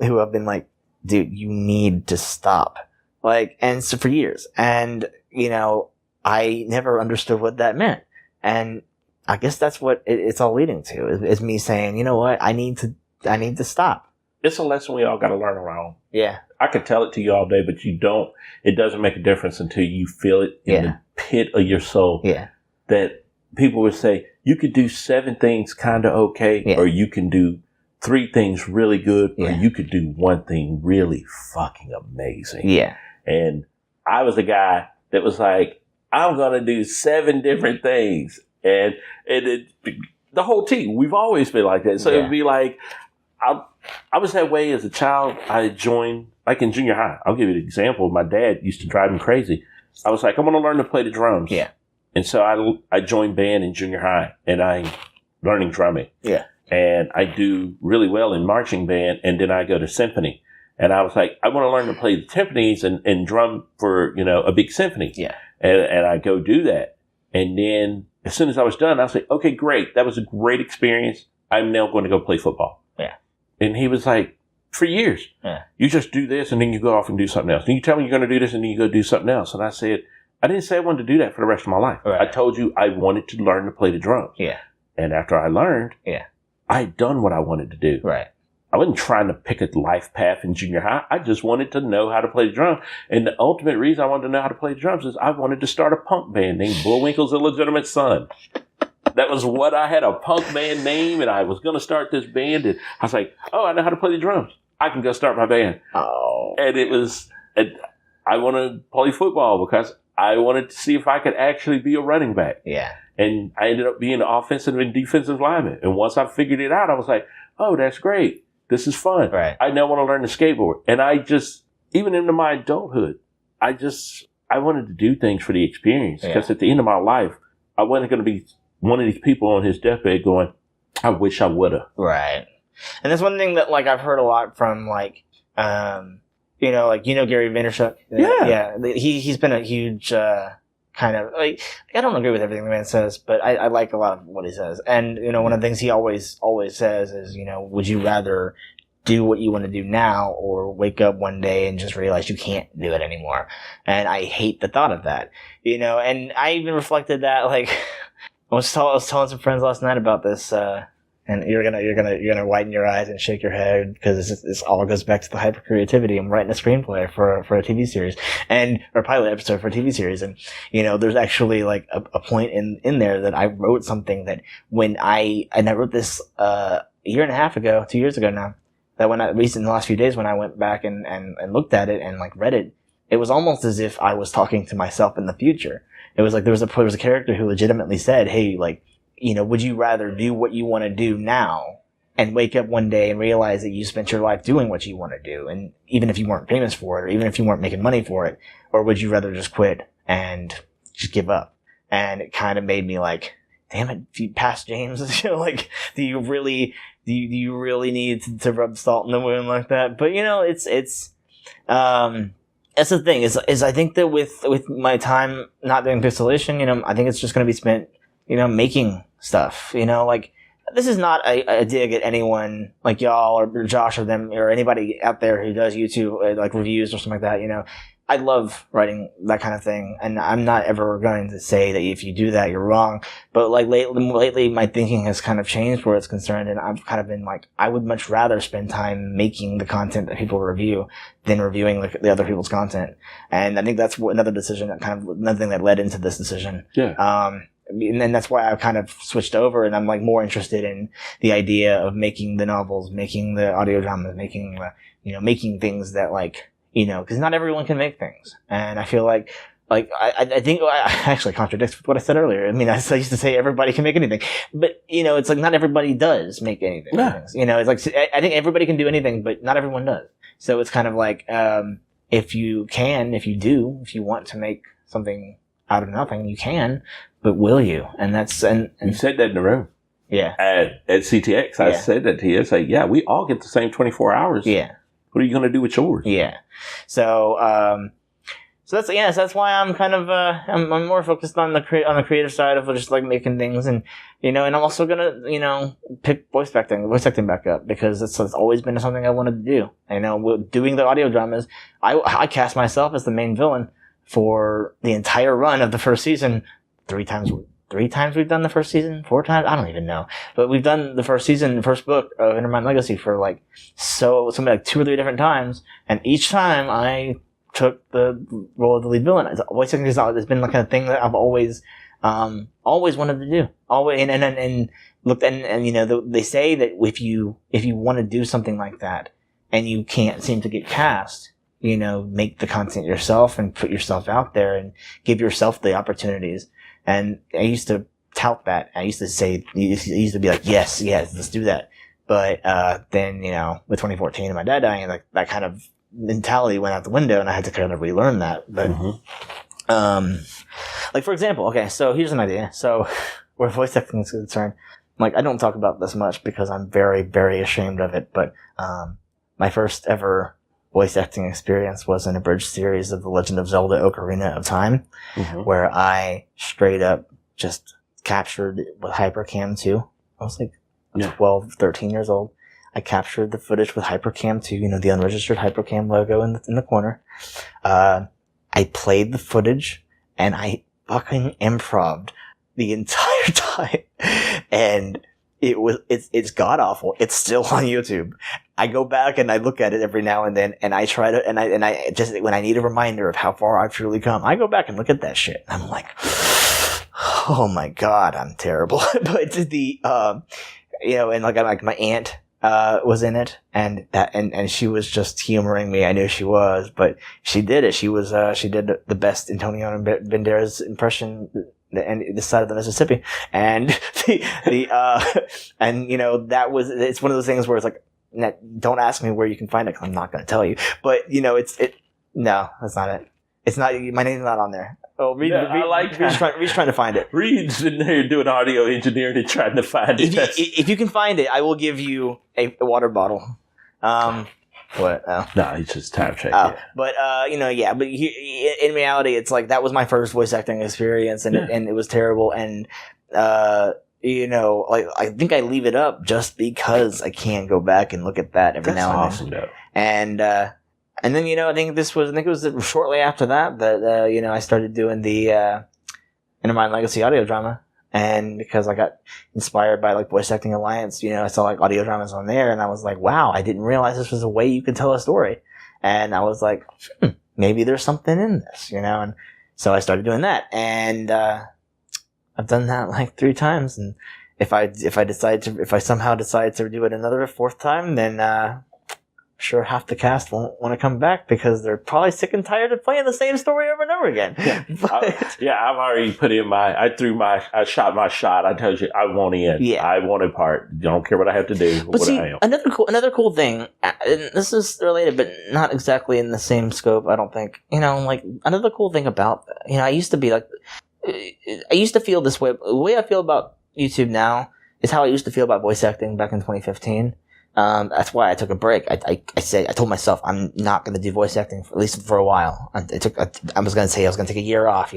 like, dude, you need to stop. Like, and so for years. And, you know, I never understood what that meant. And I guess that's what it's all leading to, is me saying, you know what, I need to stop. It's a lesson we all got to learn around. Yeah. I could tell it to you all day, but it doesn't make a difference until you feel it in the pit of your soul. Yeah. That people would say, you could do 7 things kind of okay, or you can do 3 things really good, or you could do 1 thing really fucking amazing. Yeah. And I was the guy that was like, I'm going to do 7 different things. And the whole team, we've always been like that. So it'd be like, I was that way as a child. I joined, like in junior high. I'll give you an example. My dad used to drive me crazy. I was like, I'm going to learn to play the drums. Yeah. And so I joined band in junior high, and I'm learning drumming. Yeah. And I do really well in marching band, and then I go to symphony. And I was like, I want to learn to play the timpanis and drum for, you know, a big symphony. Yeah. And I go do that. And then as soon as I was done, I was like, okay, great. That was a great experience. I'm now going to go play football. Yeah. And he was like, for years, you just do this and then you go off and do something else. And you tell me you're going to do this and then you go do something else. And I said, I didn't say I wanted to do that for the rest of my life. Right. I told you I wanted to learn to play the drums. Yeah. And after I learned, I had done what I wanted to do. Right. I wasn't trying to pick a life path in junior high. I just wanted to know how to play the drum. And the ultimate reason I wanted to know how to play the drums is I wanted to start a punk band named Bullwinkle's Illegitimate Son. That was what I had, a punk band name, and I was going to start this band. And I was like, oh, I know how to play the drums. I can go start my band. Oh. And I want to play football because I wanted to see if I could actually be a running back. Yeah. And I ended up being an offensive and defensive lineman. And once I figured it out, I was like, oh, that's great. This is fun. Right. I now want to learn to skateboard. And I just, even into my adulthood, I wanted to do things for the experience. Because at the end of my life, I wasn't going to be one of these people on his deathbed going, I wish I would have. Right. And that's one thing that, like, I've heard a lot from, like, Gary Vaynerchuk. Yeah. Yeah. He's been a huge, kind of, like, I don't agree with everything the man says, but I like a lot of what he says. And, you know, one of the things he always says is, you know, would you rather do what you want to do now or wake up one day and just realize you can't do it anymore? And I hate the thought of that, you know, and I even reflected that, like, I was telling some friends last night about this, and you're gonna whiten your eyes and shake your head because this all goes back to the hyper creativity. I'm writing a screenplay for a TV series or a pilot episode for a TV series, and you know, there's actually like a point in there that I wrote something that when I wrote this a year and a half ago, 2 years ago now, that when at least in the last few days when I went back and looked at it and like read it, it was almost as if I was talking to myself in the future. It was like there was a character who legitimately said, hey, like, you know, would you rather do what you want to do now and wake up one day and realize that you spent your life doing what you want to do, and even if you weren't famous for it or even if you weren't making money for it, or would you rather just quit and just give up? And it kind of made me like, damn it, past James, you know, like, do you really need to rub salt in the wound like that? But you know, it's that's the thing is I think that with my time not doing Pixcelation, you know, I think it's just going to be spent, you know, making stuff, you know, like, this is not a dig at anyone like y'all or Josh or them or anybody out there who does YouTube, like reviews or something like that, you know. I love writing that kind of thing, and I'm not ever going to say that if you do that, you're wrong. But like lately, my thinking has kind of changed where it's concerned, and I've kind of been like, I would much rather spend time making the content that people review than reviewing the other people's content. And I think that's another decision another thing that led into this decision. Yeah. and then that's why I kind of switched over, and I'm like more interested in the idea of making the novels, making the audio dramas, making making things that like, because not everyone can make things, and I feel like I think I actually contradicts what I said earlier. I mean, I used to say everybody can make anything, but it's like not everybody does make anything. Yeah. It's like I think everybody can do anything, but not everyone does. So it's kind of like if you want to make something out of nothing, you can, but will you? And that's and you said that in the room. Yeah. At CTX, I said that to you. It's like, yeah, we all get the same 24 hours. Yeah. What are you going to do with yours? Yeah. So. So that's why I'm kind of I'm more focused on the creative side of just like making things, and and I'm also gonna pick voice acting back up, because it's always been something I wanted to do. Doing the audio dramas, I cast myself as the main villain for the entire run of the first season. Three times we've done the first season, 4 times, I don't even know, but we've done the first season, the first book of Intermine Legacy for like something like 2 or 3 different times, and each time I took the role of the lead villain. Voice acting has been like a thing that I've always wanted to do. Always, and look, and they say that if you want to do something like that and you can't seem to get cast, make the content yourself and put yourself out there and give yourself the opportunities. And I used to tout that. I used to say, I used to be like, yes, let's do that. But then with 2014 and my dad dying, like that kind of mentality went out the window, and I had to kind of relearn that. But like for example, okay, so here's an idea. So where voice acting is concerned, like I don't talk about this much because I'm very, very ashamed of it, but my first ever voice acting experience was an abridged series of The Legend of Zelda: Ocarina of Time, where I straight up just captured with Hypercam 2. I was like 12, 13 years old. I captured the footage with Hypercam 2, the unregistered Hypercam logo in the corner. I played the footage, and I fucking improv'd the entire time. And it's god awful. It's still on YouTube. I go back and I look at it every now and then, and I try to, and I just, when I need a reminder of how far I've truly come, I go back and look at that shit. And I'm like, oh my God, I'm terrible. But and like my aunt, was in it, and she was just humoring me. I knew she was, but she did it. She did the best Antonio Banderas impression and this side of the Mississippi. And it's one of those things where it's like, don't ask me where you can find it, 'cause I'm not going to tell you. But no, that's not it. It's not, my name's not on there. Oh, Reed's trying to find it. Reed's in there doing audio engineering and trying to find it. If you can find it, I will give you a water bottle. What? Oh. No, he's just time checking. But but in reality, it's like that was my first voice acting experience, and it was terrible. And like I think I leave it up just because I can't go back and look at that every now and then. That's awesome, though. And then, I think it was shortly after that I started doing the Intermine Legacy audio drama. And because I got inspired by like Voice Acting Alliance, I saw like audio dramas on there, and I was like, wow, I didn't realize this was a way you could tell a story. And I was like, maybe there's something in this, and so I started doing that. And I've done that like 3 times. And if I somehow decide to do it another 4th time, then sure half the cast won't want to come back, because they're probably sick and tired of playing the same story over and over again. I've already put in I shot my shot. I told you I want in. Yeah. I want a part. Don't care what I have to do. But see, another cool thing, and this is related, but not exactly in the same scope, I don't think. Like another cool thing about, I used to be like, I used to feel this way. The way I feel about YouTube now is how I used to feel about voice acting back in 2015. That's why I took a break. I told myself I'm not going to do voice acting at least for a while. I was going to say I was going to take a year off.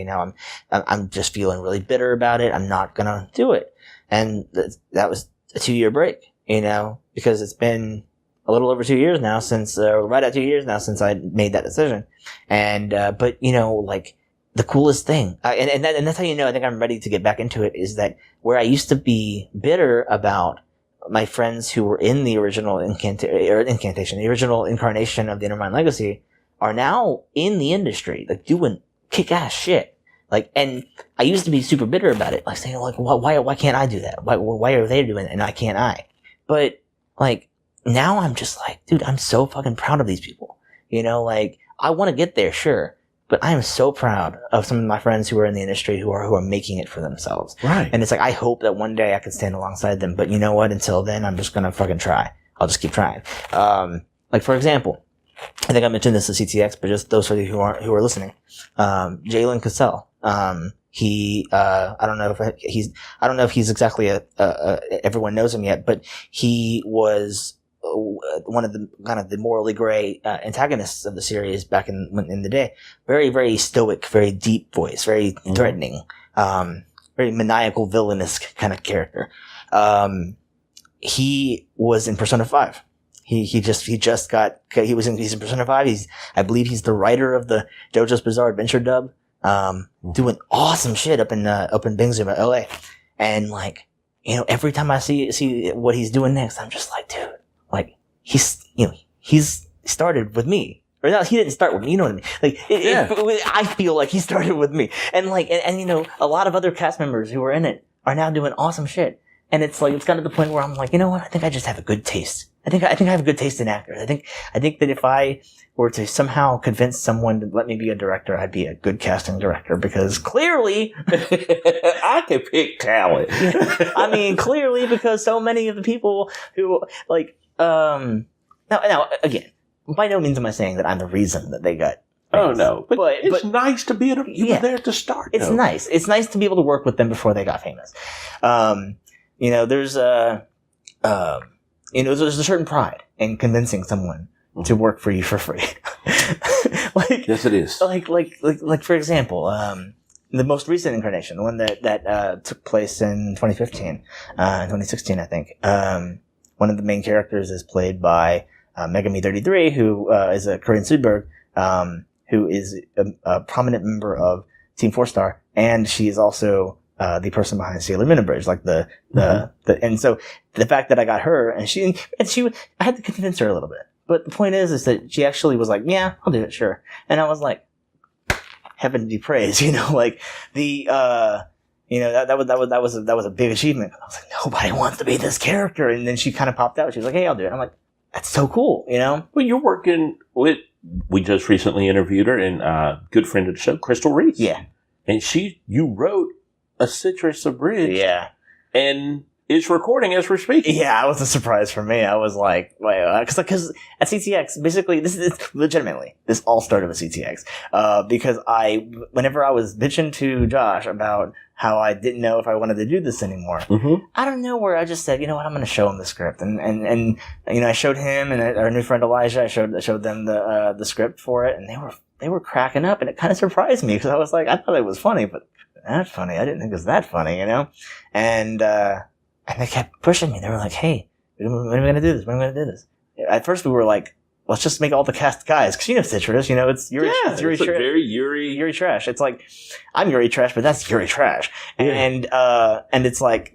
I'm just feeling really bitter about it. I'm not going to do it. And that was a 2-year break, because it's been a little over 2 years now since, right at 2 years now since I made that decision. And, but like the coolest thing, and that's how I think I'm ready to get back into it, is that where I used to be bitter about my friends who were in the original the original incarnation of the Intermine Legacy, are now in the industry, like doing kick-ass shit. Like, and I used to be super bitter about it, like saying, like, why can't I do that? Why are they doing it and why can't I? But like now I'm just like, dude, I'm so fucking proud of these people. You know, like I want to get there, sure. But I am so proud of some of my friends who are in the industry who are making it for themselves. Right. And it's like, I hope that one day I can stand alongside them. But you know what? Until then, I'm just going to fucking try. I'll just keep trying. Like, for example, I think I mentioned this at CTX, but just those of you who are listening, Jalen Cassell, I don't know if he's exactly everyone knows him yet, but he was one of the kind of the morally gray antagonists of the series back in the day. Very, very stoic, very deep voice, very threatening, very maniacal, villainous kind of character. He was in Persona 5. He's in Persona 5. I believe he's the writer of the JoJo's Bizarre Adventure dub. Doing awesome shit up in Bingzuma, LA. And like, you know, every time I see what he's doing next, I'm just like, dude, like he's started with me. Or no, he didn't start with me, you know what I mean? Like, I feel like he started with me. And like, and you know, a lot of other cast members who are in it are now doing awesome shit. And it's like, it's gotten to the point where I'm like, you know what? I think I just have a good taste. I think I have a good taste in actors. I think that if I were to somehow convince someone to let me be a director, I'd be a good casting director because clearly I can pick talent. I mean, clearly because so many of the people who like, now again, by no means am I saying that I'm the reason that they got. Oh no, but it's nice to be able. You were there to start. It's nice. It's nice to be able to work with them before they got famous. You know, there's a certain pride in convincing someone to work for you for free. Like, yes, it is. Like for example, the most recent incarnation, the one that took place in 2016, I think. One of the main characters is played by Megami33, who is a Korean Sudberg, who is a prominent member of Team 4-Star, and she is also the person behind Sailor Moon Bridge, like and so the fact that I got her and she, I had to convince her a little bit. But the point is that she actually was like, yeah, I'll do it, sure. And I was like, heaven be praised, you know, like that was a big achievement. I was like, nobody wants to be this character. And then she kind of popped out. She was like, hey, I'll do it. I'm like, that's so cool, you know? Well, you're working with, we just recently interviewed her and good friend of the show, Crystal Reese. Yeah. And you wrote a Citrus Abridged. Yeah. And it's recording as we're speaking. Yeah, it was a surprise for me. I was like, because at CTX, basically, this all started with CTX. Because whenever I was bitching to Josh about how I didn't know if I wanted to do this anymore, out of nowhere, I just said, you know what, I'm going to show him the script. And, you know, I showed him and our new friend Elijah, I showed them the script for it, and they were cracking up, and it kind of surprised me because I was like, I thought it was funny, but that's funny. I didn't think it was that funny, you know? And they kept pushing me. They were like, hey, when are we going to do this? When are we going to do this? At first we were like, let's just make all the cast guys. Cause you know Citrus, you know, it's Yuri, it's Yuri Trash. Very Yuri Trash. It's like, I'm Yuri Trash, but that's Yuri Trash. Yeah. And it's like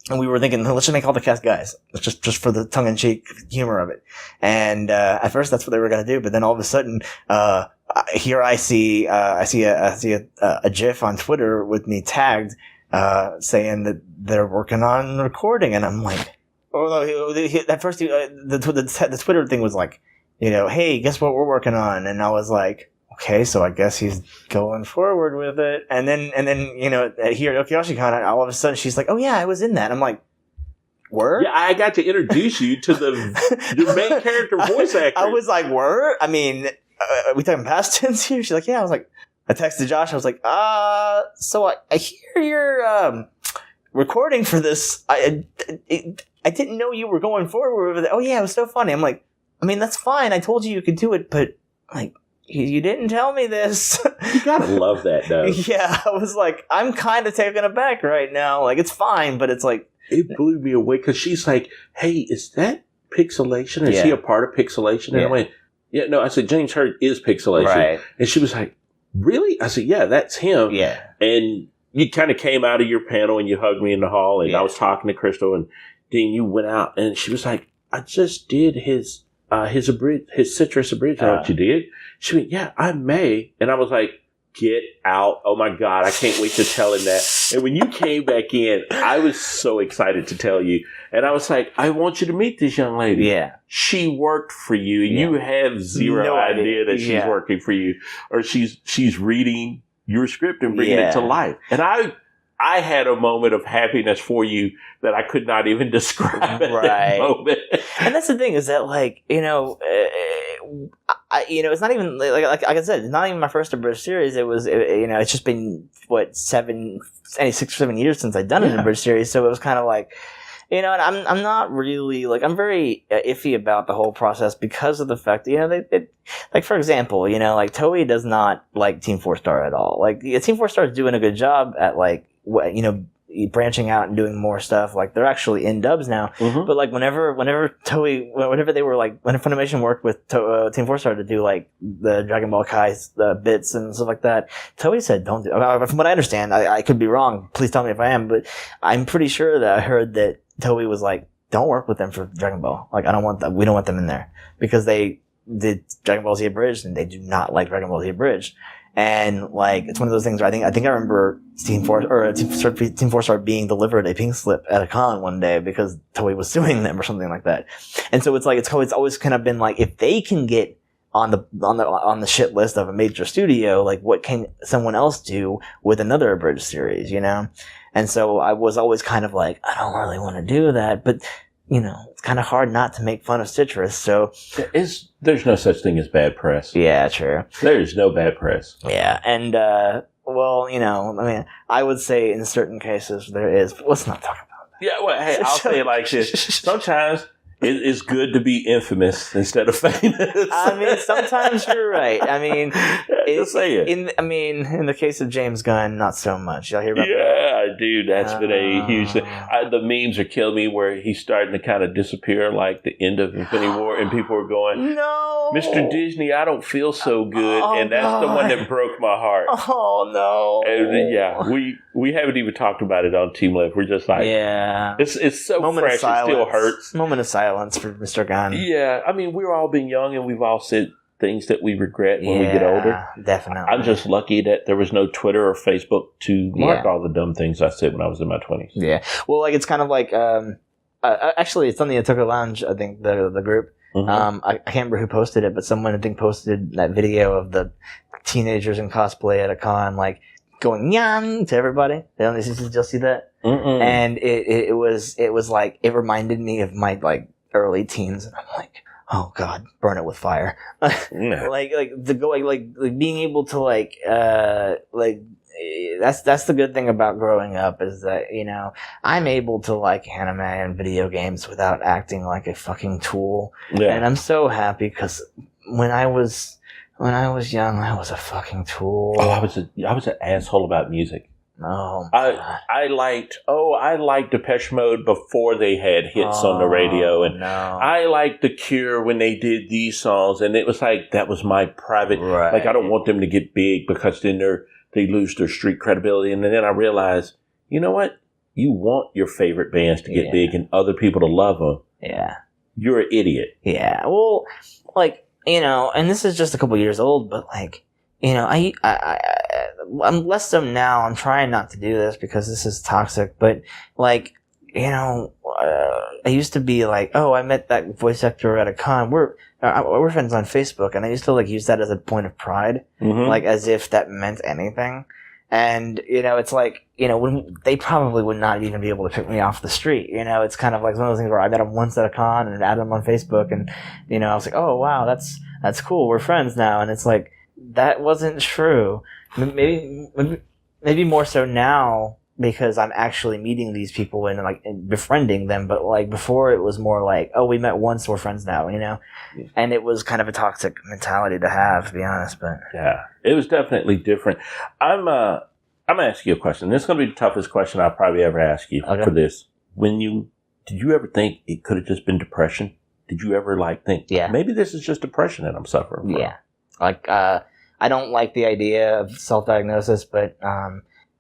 and we were thinking, let's just make all the cast guys. Let's just for the tongue-in-cheek humor of it. And, at first that's what they were going to do. But then all of a sudden, here I see a GIF on Twitter with me tagged, saying that they're working on recording. And I'm like, oh no, at first the Twitter thing was like, you know, hey, guess what we're working on? And I was like, okay, so I guess he's going forward with it. And then, you know, here at Okashicon, all of a sudden she's like, oh yeah, I was in that. I'm like, word? Yeah, I got to introduce you to the main character voice actor. I was like, word? I mean, we talking past tense here? She's like, yeah. I was like, I texted Josh. I was like, so I hear you're, recording for this. I didn't know you were going forward with it. Oh yeah, it was so funny. I'm like, I mean, that's fine. I told you could do it, but like, you didn't tell me this. You gotta love that, though. Yeah, I was like, I'm kind of taken aback right now. Like, it's fine, but it's like... It blew me away, because she's like, hey, is that Pixcelation? Is he a part of Pixcelation? And I went, yeah, no. I said, James Hurd is Pixcelation. Right. And she was like, really? I said, yeah, that's him. Yeah. And you kind of came out of your panel and you hugged me in the hall, and I was talking to Crystal, and then you went out, and she was like, I just did his his citrus abridged. What you did? She went, yeah, I may. And I was like, get out. Oh my God. I can't wait to tell him that. And when you came back in, I was so excited to tell you. And I was like, I want you to meet this young lady. Yeah. She worked for you. Yeah. You have zero idea that she's working for you, or she's reading your script and bringing it to life. And I had a moment of happiness for you that I could not even describe at that moment. And that's the thing, is that, like, it's not even like I said, it's not even my first abridged series. It was, it's just been 6 or 7 years since I'd done an abridged series. So it was kind of like, and I'm not really, like, I'm very iffy about the whole process because of the fact that, like, for example, like, Toei does not like Team 4-Star at all. Like, Team 4-Star is doing a good job at, like, branching out and doing more stuff. Like, they're actually in dubs now. Mm-hmm. But, like, whenever Toei, whenever they were, like, when Funimation worked with Team 4-Star to do, like, the Dragon Ball Kai bits and stuff like that, Toei said, don't do it. From what I understand, I could be wrong. Please tell me if I am. But I'm pretty sure that I heard that Toei was like, don't work with them for Dragon Ball. Like, I don't want that. We don't want them in there. Because they did Dragon Ball Z Abridged, and they do not like Dragon Ball Z Abridged. And, like, it's one of those things where I think I remember Team 4-Star being delivered a pink slip at a con one day because Toei was suing them or something like that. And so it's like, it's always kind of been like, if they can get on the shit list of a major studio, like, what can someone else do with another abridged series, And so I was always kind of like, I don't really want to do that, but, it's kind of hard not to make fun of Citrus, so... There's no such thing as bad press. Yeah, true. There's no bad press. Yeah, and, I would say in certain cases there is, but let's not talk about that. Yeah, well, hey, I'll say it like this. Sometimes it's good to be infamous instead of famous. I mean, sometimes you're right. I mean, just say it. In the case of James Gunn, not so much. Y'all hear about that? Yeah, dude, that's been a huge thing. The memes are killing me where he's starting to kind of disappear like the end of Infinity War, and people are going, no, Mr. Disney, I don't feel so good. And that's the one that broke my heart. Oh, no. And yeah, we haven't even talked about it on Team Lift. We're just like, it's so moment fresh, it still hurts. Moment of silence for Mr. Gunn. Yeah, I mean, we've all been young and we've all said things that we regret when we get older. Definitely. I'm just lucky that there was no Twitter or Facebook to mark all the dumb things I said when I was in my 20s. Yeah. Well, like, it's kind of like, actually, it's something that took a lounge, I think, the group. Mm-hmm. I can't remember who posted it, but someone, I think, posted that video of the teenagers in cosplay at a con, like, going "Nyang" to everybody. Did you see that? Mm-mm. And it was like, it reminded me of my, like, early teens, and I'm like, oh God, burn it with fire. like being able to that's the good thing about growing up, is that, I'm able to like anime and video games without acting like a fucking tool. Yeah. And I'm so happy, because when I was young, I was a fucking tool. Oh, I was an asshole about music. Oh, I liked Depeche Mode before they had hits on the radio, and I liked The Cure when they did these songs, and it was like, that was my private, like, I don't want them to get big because then they lose their street credibility. And then I realized, you know what? You want your favorite bands to get big and other people to love them. Yeah. You're an idiot. Yeah. Well, like, and this is just a couple years old, but like, I'm less so now. I'm trying not to do this because this is toxic, but like, I used to be like, oh, I met that voice actor at a con. We're friends on Facebook, and I used to like use that as a point of pride, like as if that meant anything. And, it's like, when they probably would not even be able to pick me off the street. It's kind of like one of those things where I met him once at a con and added him on Facebook, and, I was like, oh, wow, that's cool. We're friends now. And it's like, that wasn't true. Maybe more so now, because I'm actually meeting these people and like befriending them. But like before, it was more like, oh, we met once, we're friends now, And it was kind of a toxic mentality to have, to be honest. But yeah, it was definitely different. I'm gonna ask you a question. This is gonna be the toughest question I'll probably ever ask you for this. Did you ever think it could have just been depression? Did you ever think, maybe this is just depression that I'm suffering from? Yeah, like I don't like the idea of self-diagnosis, but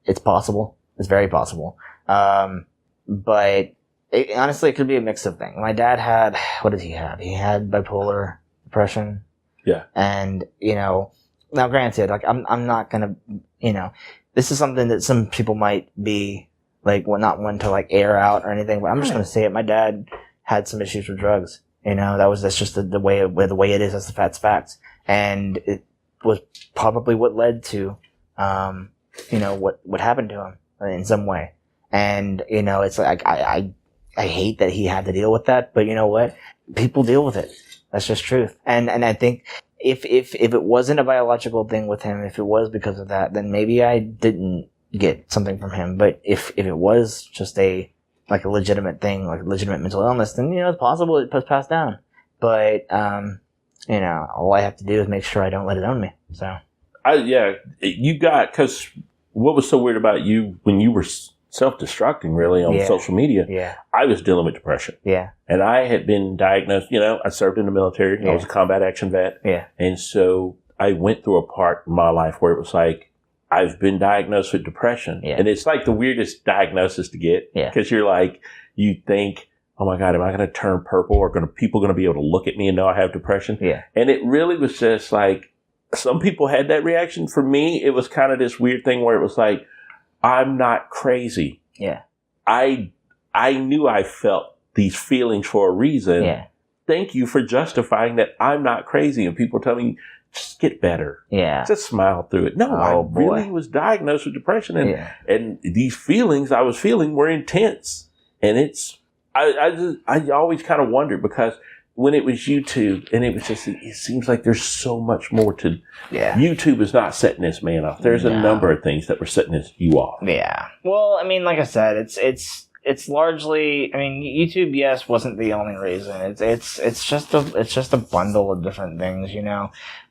it's possible. It's very possible. But honestly, it could be a mix of things. My dad had, what did he have? He had bipolar depression. Yeah. And, now granted, like, I'm not gonna, this is something that some people might be, like, not one to, like, air out or anything, but I'm just gonna say it. My dad had some issues with drugs. That's just the way it is. That's the facts. And it was probably what led to, what happened to him in some way. And, it's like, I hate that he had to deal with that, but you know what? People deal with it. That's just truth. And I think if it wasn't a biological thing with him, if it was because of that, then maybe I didn't get something from him. But if it was just a legitimate thing, like a legitimate mental illness, then, it's possible it was passed down. But, all I have to do is make sure I don't let it own me. So. Because what was so weird about you when you were self-destructing really on social media, I was dealing with depression. Yeah. And I had been diagnosed, I served in the military. I was a combat action vet. Yeah. And so I went through a part in my life where it was like, I've been diagnosed with depression. Yeah. And it's like the weirdest diagnosis to get. Yeah. Because you're like, you think, oh my God, am I going to turn purple or people going to be able to look at me and know I have depression? Yeah. And it really was just like, some people had that reaction. For me, it was kind of this weird thing where it was like, I'm not crazy. Yeah. I knew I felt these feelings for a reason. Yeah. Thank you for justifying that I'm not crazy. And people tell me, just get better. Yeah. Just smile through it. No, I really was diagnosed with depression. And these feelings I was feeling were intense. And I always kind of wondered because when it was YouTube, and it was just, it seems like there's so much more to, YouTube is not setting this man off. There's a number of things that were setting you off. Yeah. Well, I mean, like I said, it's largely, I mean, YouTube, yes, wasn't the only reason. It's just a bundle of different things,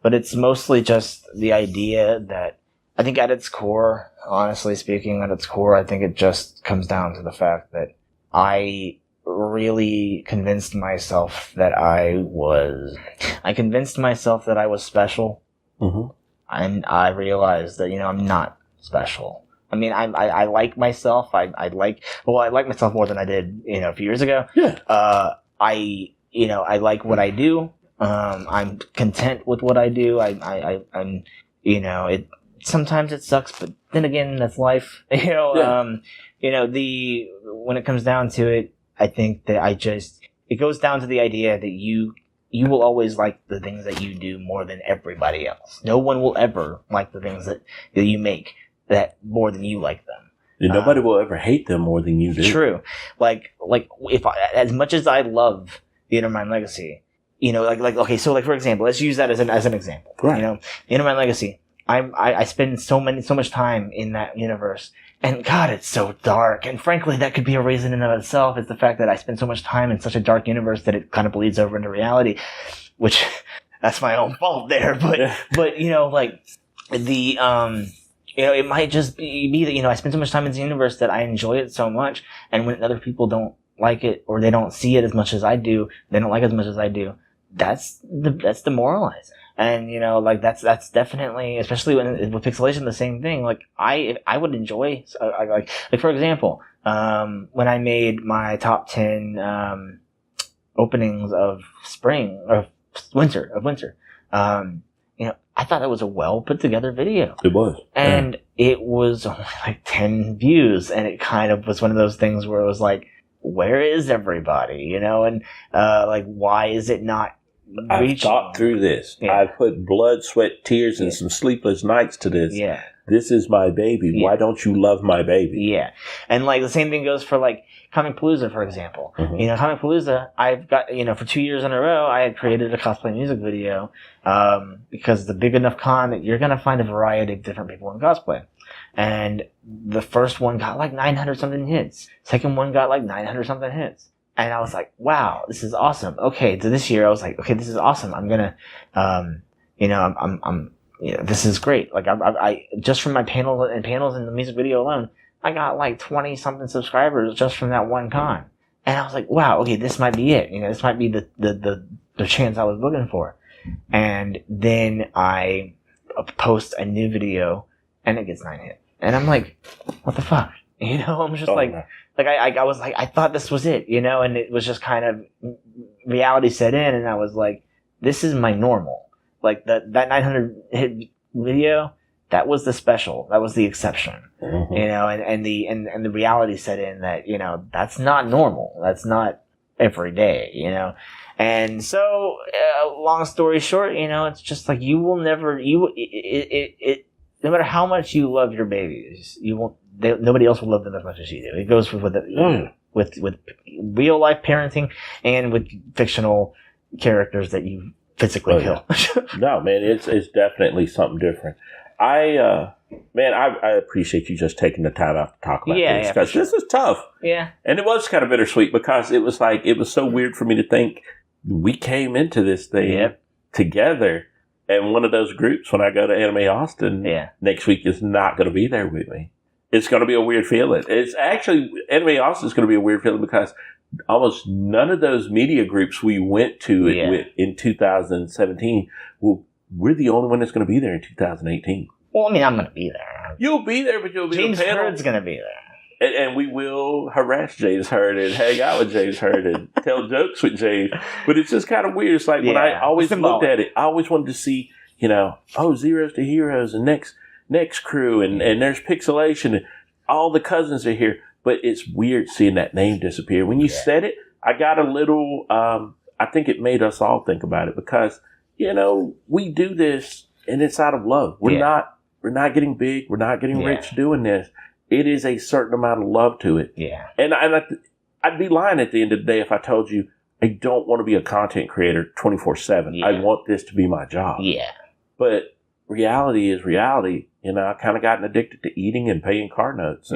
but it's mostly just the idea that I think at its core, honestly speaking, I think it just comes down to the fact that I really convinced myself that I was special. Mm-hmm. And I realized that, I'm not special. I mean, I like myself. I like myself more than I did, a few years ago. Yeah. I like what I do. I'm content with what I do. I'm, sometimes it sucks, but then again, that's life. When it comes down to it, I think that it goes down to the idea that you will always like the things that you do more than everybody else. No one will ever like the things that you make that more than you like them. And nobody will ever hate them more than you do. True. Like as much as I love the Intermine Legacy, okay, so for example, let's use that as an example. Right. The Intermine Legacy. I spend so much time in that universe, and God, it's so dark. And frankly, that could be a reason in and of itself, is the fact that I spend so much time in such a dark universe that it kind of bleeds over into reality, which that's my own fault there. But it might just be that I spend so much time in the universe that I enjoy it so much, and when other people don't like it or they don't see it as much as I do, they don't like it as much as I do. That's demoralizing. And, that's definitely, especially with Pixcelation, the same thing. Like, I would enjoy, like, for example, when I made my top 10, openings of spring, or winter, I thought that was a well put together video. It was. And it was only like 10 views. And it kind of was one of those things where it was like, where is everybody? And, why is it not reaching? I've thought through this. Yeah. I've put blood, sweat, tears, and some sleepless nights to this. Yeah. This is my baby. Yeah. Why don't you love my baby? Yeah. And the same thing goes for Comicpalooza, for example. Mm-hmm. Comicpalooza, I've got, for 2 years in a row, I had created a cosplay music video, because the big enough con that you're going to find a variety of different people in cosplay. And the first one got 900 something hits. Second one got 900 something hits. And I was like, wow, this is awesome. Okay. So this year I was like, okay, this is awesome. I'm going to, this is great. I just from my panels in the music video alone, I got 20 something subscribers just from that one con. And I was like, wow, okay, this might be it. This might be the chance I was looking for. And then I post a new video and it gets 9 hits. And I'm like, what the fuck? I'm just I was like, I thought this was it, and it was just kind of reality set in, and I was like, this is my normal. Like that 900 hit video, that was the special, that was the exception, and the reality set in that that's not normal, that's not every day, and so long story short, it's just like you will never no matter how much you love your babies, you won't. Nobody else will love them as much as you do. It goes with real life parenting and with fictional characters that you physically kill. No, man, it's definitely something different. I appreciate you just taking the time out to talk about this, because this is tough. Yeah, and it was kind of bittersweet because it was so weird for me to think we came into this thing together. And one of those groups, when I go to Anime Austin next week, is not going to be there with me. It's going to be a weird feeling. It's actually, Anime Austin is going to be a weird feeling because almost none of those media groups we went to with in 2017, we're the only one that's going to be there in 2018. Well, I mean, I'm going to be there. You'll be there, but you'll be James Hurd's going to be there. And we will harass James Hurd and hang out with James Hurd and tell jokes with James. But it's just kind of weird. It's like when I always looked at it, I always wanted to see, Zeros to Heroes and next crew and there's Pixcelation and all the cousins are here. But it's weird seeing that name disappear. When you said it, I got a little, I think it made us all think about it because, we do this and it's out of love. We're not getting big. We're not getting rich doing this. It is a certain amount of love to it. Yeah. And I'd be lying at the end of the day if I told you I don't want to be a content creator 24/7. Yeah. I want this to be my job. Yeah. But reality is reality. I kind of gotten addicted to eating and paying car notes.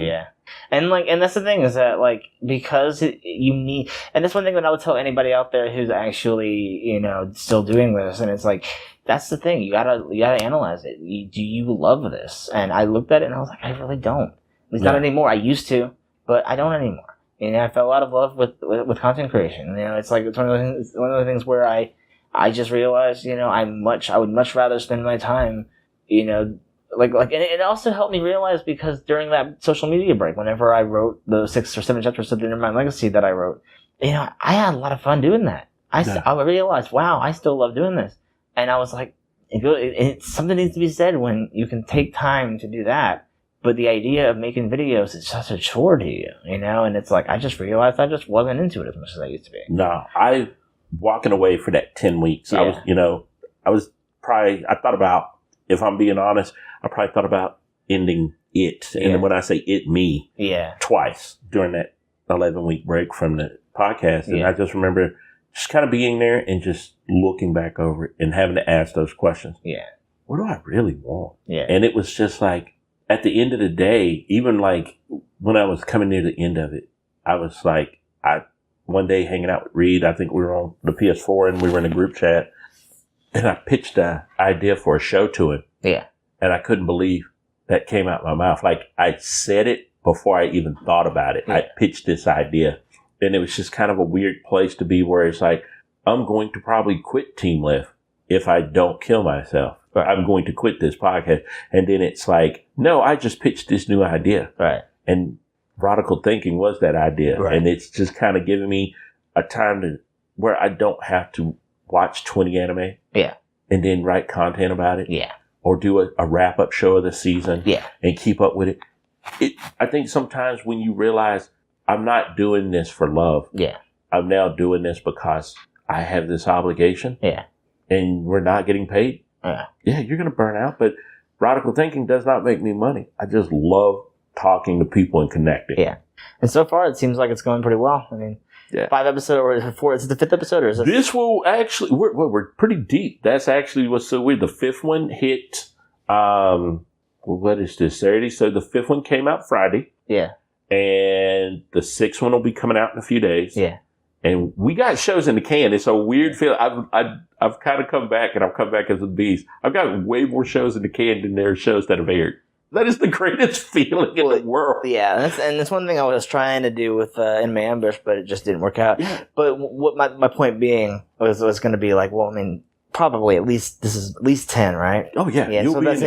And that's the thing is that because you need, and that's one thing that I would tell anybody out there who's actually, still doing this. And it's like, that's the thing. You gotta analyze it. Do you love this? And I looked at it and I was like, I really don't. At least not anymore. I used to, but I don't anymore. I fell out of love with content creation. It's like it's one of the things where I just realized, I would much rather spend my time, and it also helped me realize because during that social media break, whenever I wrote the 6 or 7 chapters of the Intermine Legacy that I wrote, I had a lot of fun doing that. I realized, wow, I still love doing this, and I was like, something needs to be said when you can take time to do that. But the idea of making videos is such a chore to you, and it's like, I just realized I just wasn't into it as much as I used to be. No, walking away for that 10 weeks. Yeah. I thought about, if I'm being honest, I probably thought about ending it. And when I say it, me, twice during that 11-week break from the podcast. And I just remember just kind of being there and just looking back over it and having to ask those questions. Yeah. What do I really want? Yeah. And it was just like, at the end of the day, even when I was coming near the end of it, I was like, one day hanging out with Reed, I think we were on the PS4 and we were in a group chat, and I pitched an idea for a show to him. Yeah. And I couldn't believe that came out of my mouth. I said it before I even thought about it. Yeah. I pitched this idea, and it was just kind of a weird place to be where it's like, I'm going to probably quit Team Lift if I don't kill myself. Right. I'm going to quit this podcast. And then it's like, no, I just pitched this new idea. Right. And Rodical thinking was that idea. Right. And it's just kind of giving me a time where I don't have to watch 20 anime. Yeah. And then write content about it. Yeah. Or do a wrap-up show of the season. Yeah. And keep up with it. I think sometimes when you realize I'm not doing this for love. Yeah. I'm now doing this because I have this obligation. Yeah. And we're not getting paid. Yeah, you're going to burn out, but Rodical thinking does not make me money. I just love talking to people and connecting. Yeah. And so far, it seems like it's going pretty well. I mean, 5 episodes, or 4, is it the 5th episode? Or is this will actually, we're pretty deep. That's actually what's so weird. The 5th one hit, what is this, Saturday? So the 5th one came out Friday. Yeah. And the 6th one will be coming out in a few days. Yeah. And we got shows in the can. It's a weird feeling. I've kind of come back, and I've come back as a beast. I've got way more shows in the can than there are shows that have aired. That is the greatest feeling in the world. Yeah, that's one thing I was trying to do with Anime Ambush, but it just didn't work out. Yeah. But what my point being was going to be like, well, I mean, probably this is at least 10, right? Oh yeah. Yeah. So that's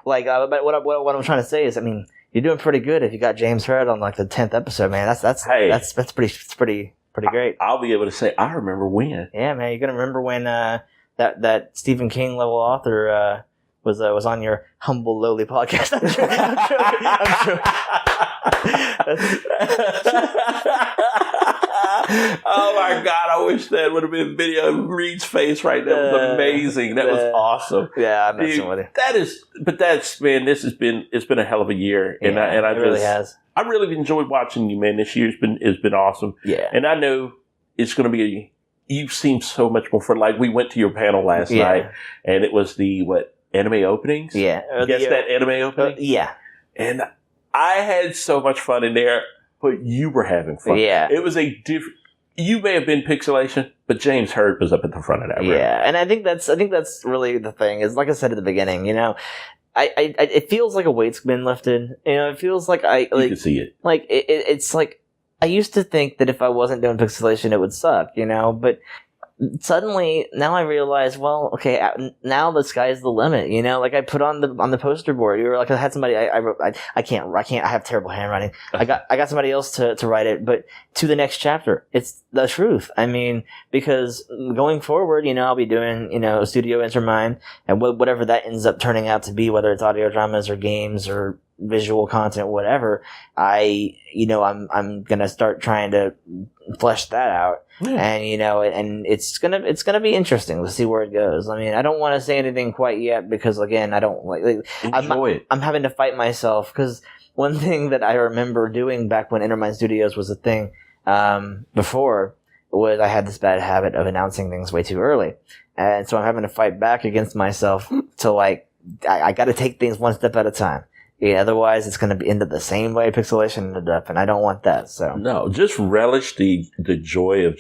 but what I'm trying to say is, I mean, you're doing pretty good if you got James Hurd on like the 10th episode, man. That's pretty great. I'll be able to say I remember when. Yeah, man, you're gonna remember when that Stephen King level author was on your humble lowly podcast. I'm sure. Oh my God! I wish that would have been video of Reed's face right now. It was amazing. That was awesome. Yeah, I'm messing with it. It's been a hell of a year, and I really has. I really enjoyed watching you, man. This year's been awesome. Yeah, and I know it's going to be. You seem so much more fun. Like we went to your panel last night, and it was the anime openings. Yeah, guess that anime opening. Yeah, and I had so much fun in there. But you were having fun. Yeah. It was a different... You may have been Pixcelation, but James Hurd was up at the front of that room. Yeah, and I think that's really the thing. Is like I said at the beginning, it feels like a weight's been lifted. It feels like you can see it. Like it's like I used to think that if I wasn't doing Pixcelation, it would suck. But suddenly now I realize, well, okay, now the sky's the limit. Like I put on the poster board. I had somebody. I wrote. I can't. I have terrible handwriting. I got somebody else to write it. But to the next chapter, it's the truth. I mean, because going forward, I'll be doing Studio Intermine and whatever that ends up turning out to be, whether it's audio dramas or games or visual content, whatever. I'm gonna start trying to flesh that out. Yeah. And it's gonna be interesting to see where it goes. I mean, I don't want to say anything quite yet because again, I don't enjoy it. I'm having to fight myself because one thing that I remember doing back when Intermine Studios was a thing before was I had this bad habit of announcing things way too early, and so I'm having to fight back against myself to I got to take things one step at a time. Yeah, otherwise it's going to end up the same way Pixcelation ended up, and I don't want that. So no, just relish the joy of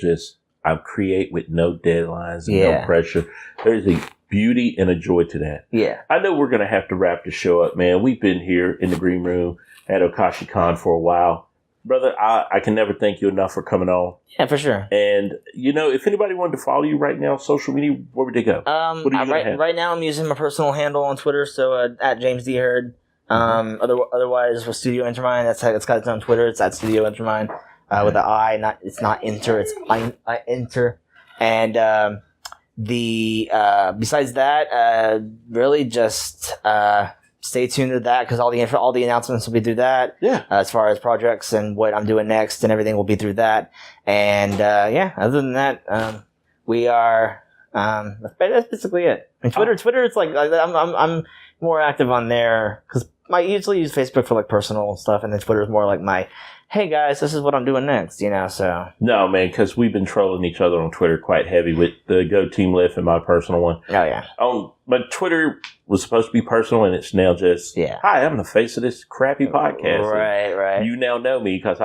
I create with no deadlines and no pressure. There's a beauty and a joy to that. Yeah, I know we're going to have to wrap the show up, man. We've been here in the green room at Okashicon for a while, brother. I can never thank you enough for coming on. Yeah, for sure. And if anybody wanted to follow you right now on social media, where would they go? Right now I'm using my personal handle on Twitter, so at James D. Hurd. Otherwise for Studio Intermine, it's got its own Twitter. It's at Studio Intermine with an I. It's not Inter. It's Inter. And besides that, really just stay tuned to that because all the announcements will be through that. Yeah. As far as projects and what I'm doing next and everything will be through that. And other than that, we are. That's basically it. And Twitter, it's like I'm more active on there because I usually use Facebook for personal stuff, and then Twitter is more like my, hey guys, this is what I'm doing next, So no, man, because we've been trolling each other on Twitter quite heavy with the Go Team Lift and my personal one. Oh yeah. But Twitter was supposed to be personal, and it's now just hi, I'm the face of this crappy podcast. Right. You now know me because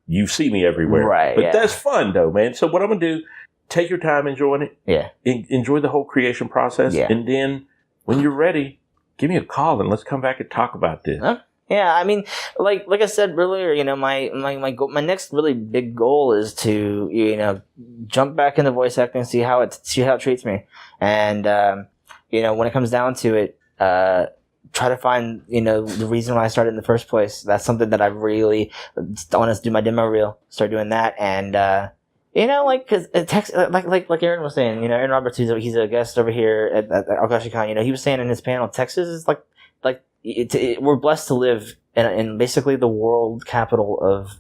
you see me everywhere. Right. But that's fun though, man. So what I'm gonna do. Take your time enjoying it. Yeah. Enjoy the whole creation process. Yeah. And then when you're ready, give me a call and let's come back and talk about this. Huh? Yeah, I mean, like I said earlier, my goal, my next really big goal is to, jump back into voice acting, see how it treats me. And, when it comes down to it, try to find, the reason why I started in the first place. That's something that I really want to do my demo reel, start doing that. And, cause like Aaron was saying, Aaron Roberts, he's a guest over here at Okashicon, he was saying in his panel, Texas is we're blessed to live in basically the world capital of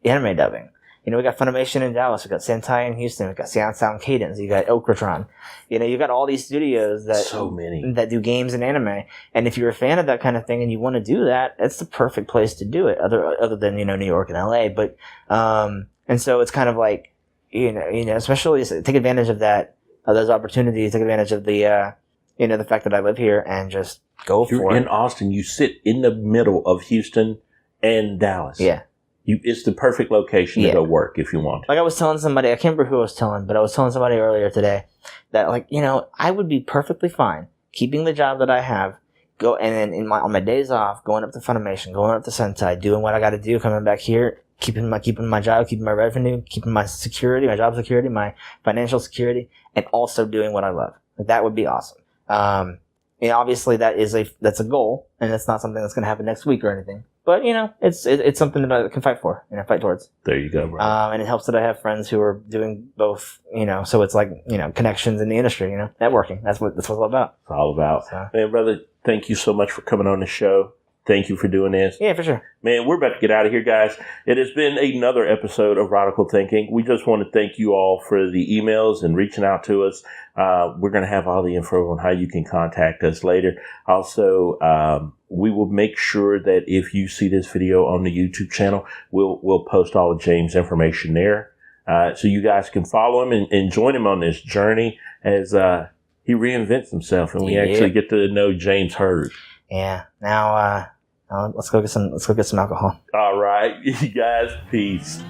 anime dubbing. We got Funimation in Dallas, we got Sentai in Houston, we got Sound Cadence, you got Okratron. You got all these studios that do games and anime. And if you're a fan of that kind of thing and you want to do that, that's the perfect place to do it, other than, New York and LA. But, and so it's kind of like, especially take advantage of those opportunities, take advantage of the fact that I live here and just go for it. You're in Austin. You sit in the middle of Houston and Dallas. Yeah. It's the perfect location to go work if you want. Like I was telling somebody, I can't remember who I was telling, but I was telling somebody earlier today that I would be perfectly fine keeping the job that I have, and then on my days off, going up to Funimation, going up to Sentai, doing what I got to do, coming back here, keeping my job, keeping my revenue, keeping my security, my job security, my financial security, and also doing what I love. That would be awesome. Obviously that's a goal, and it's not something that's going to happen next week or anything. But it's something that I can fight for, fight towards. There you go, bro. And it helps that I have friends who are doing both. So it's like connections in the industry. Networking. That's what it's all about. It's all about. So. Man, brother, thank you so much for coming on the show. Thank you for doing this. Yeah, for sure. Man, we're about to get out of here, guys. It has been another episode of Rodical Thinking. We just want to thank you all for the emails and reaching out to us. We're going to have all the info on how you can contact us later. Also, we will make sure that if you see this video on the YouTube channel, we'll post all of James' information there. So you guys can follow him and join him on this journey as he reinvents himself and we actually get to know James Hurd. Yeah. Now, let's go get some alcohol. All right. You guys, peace.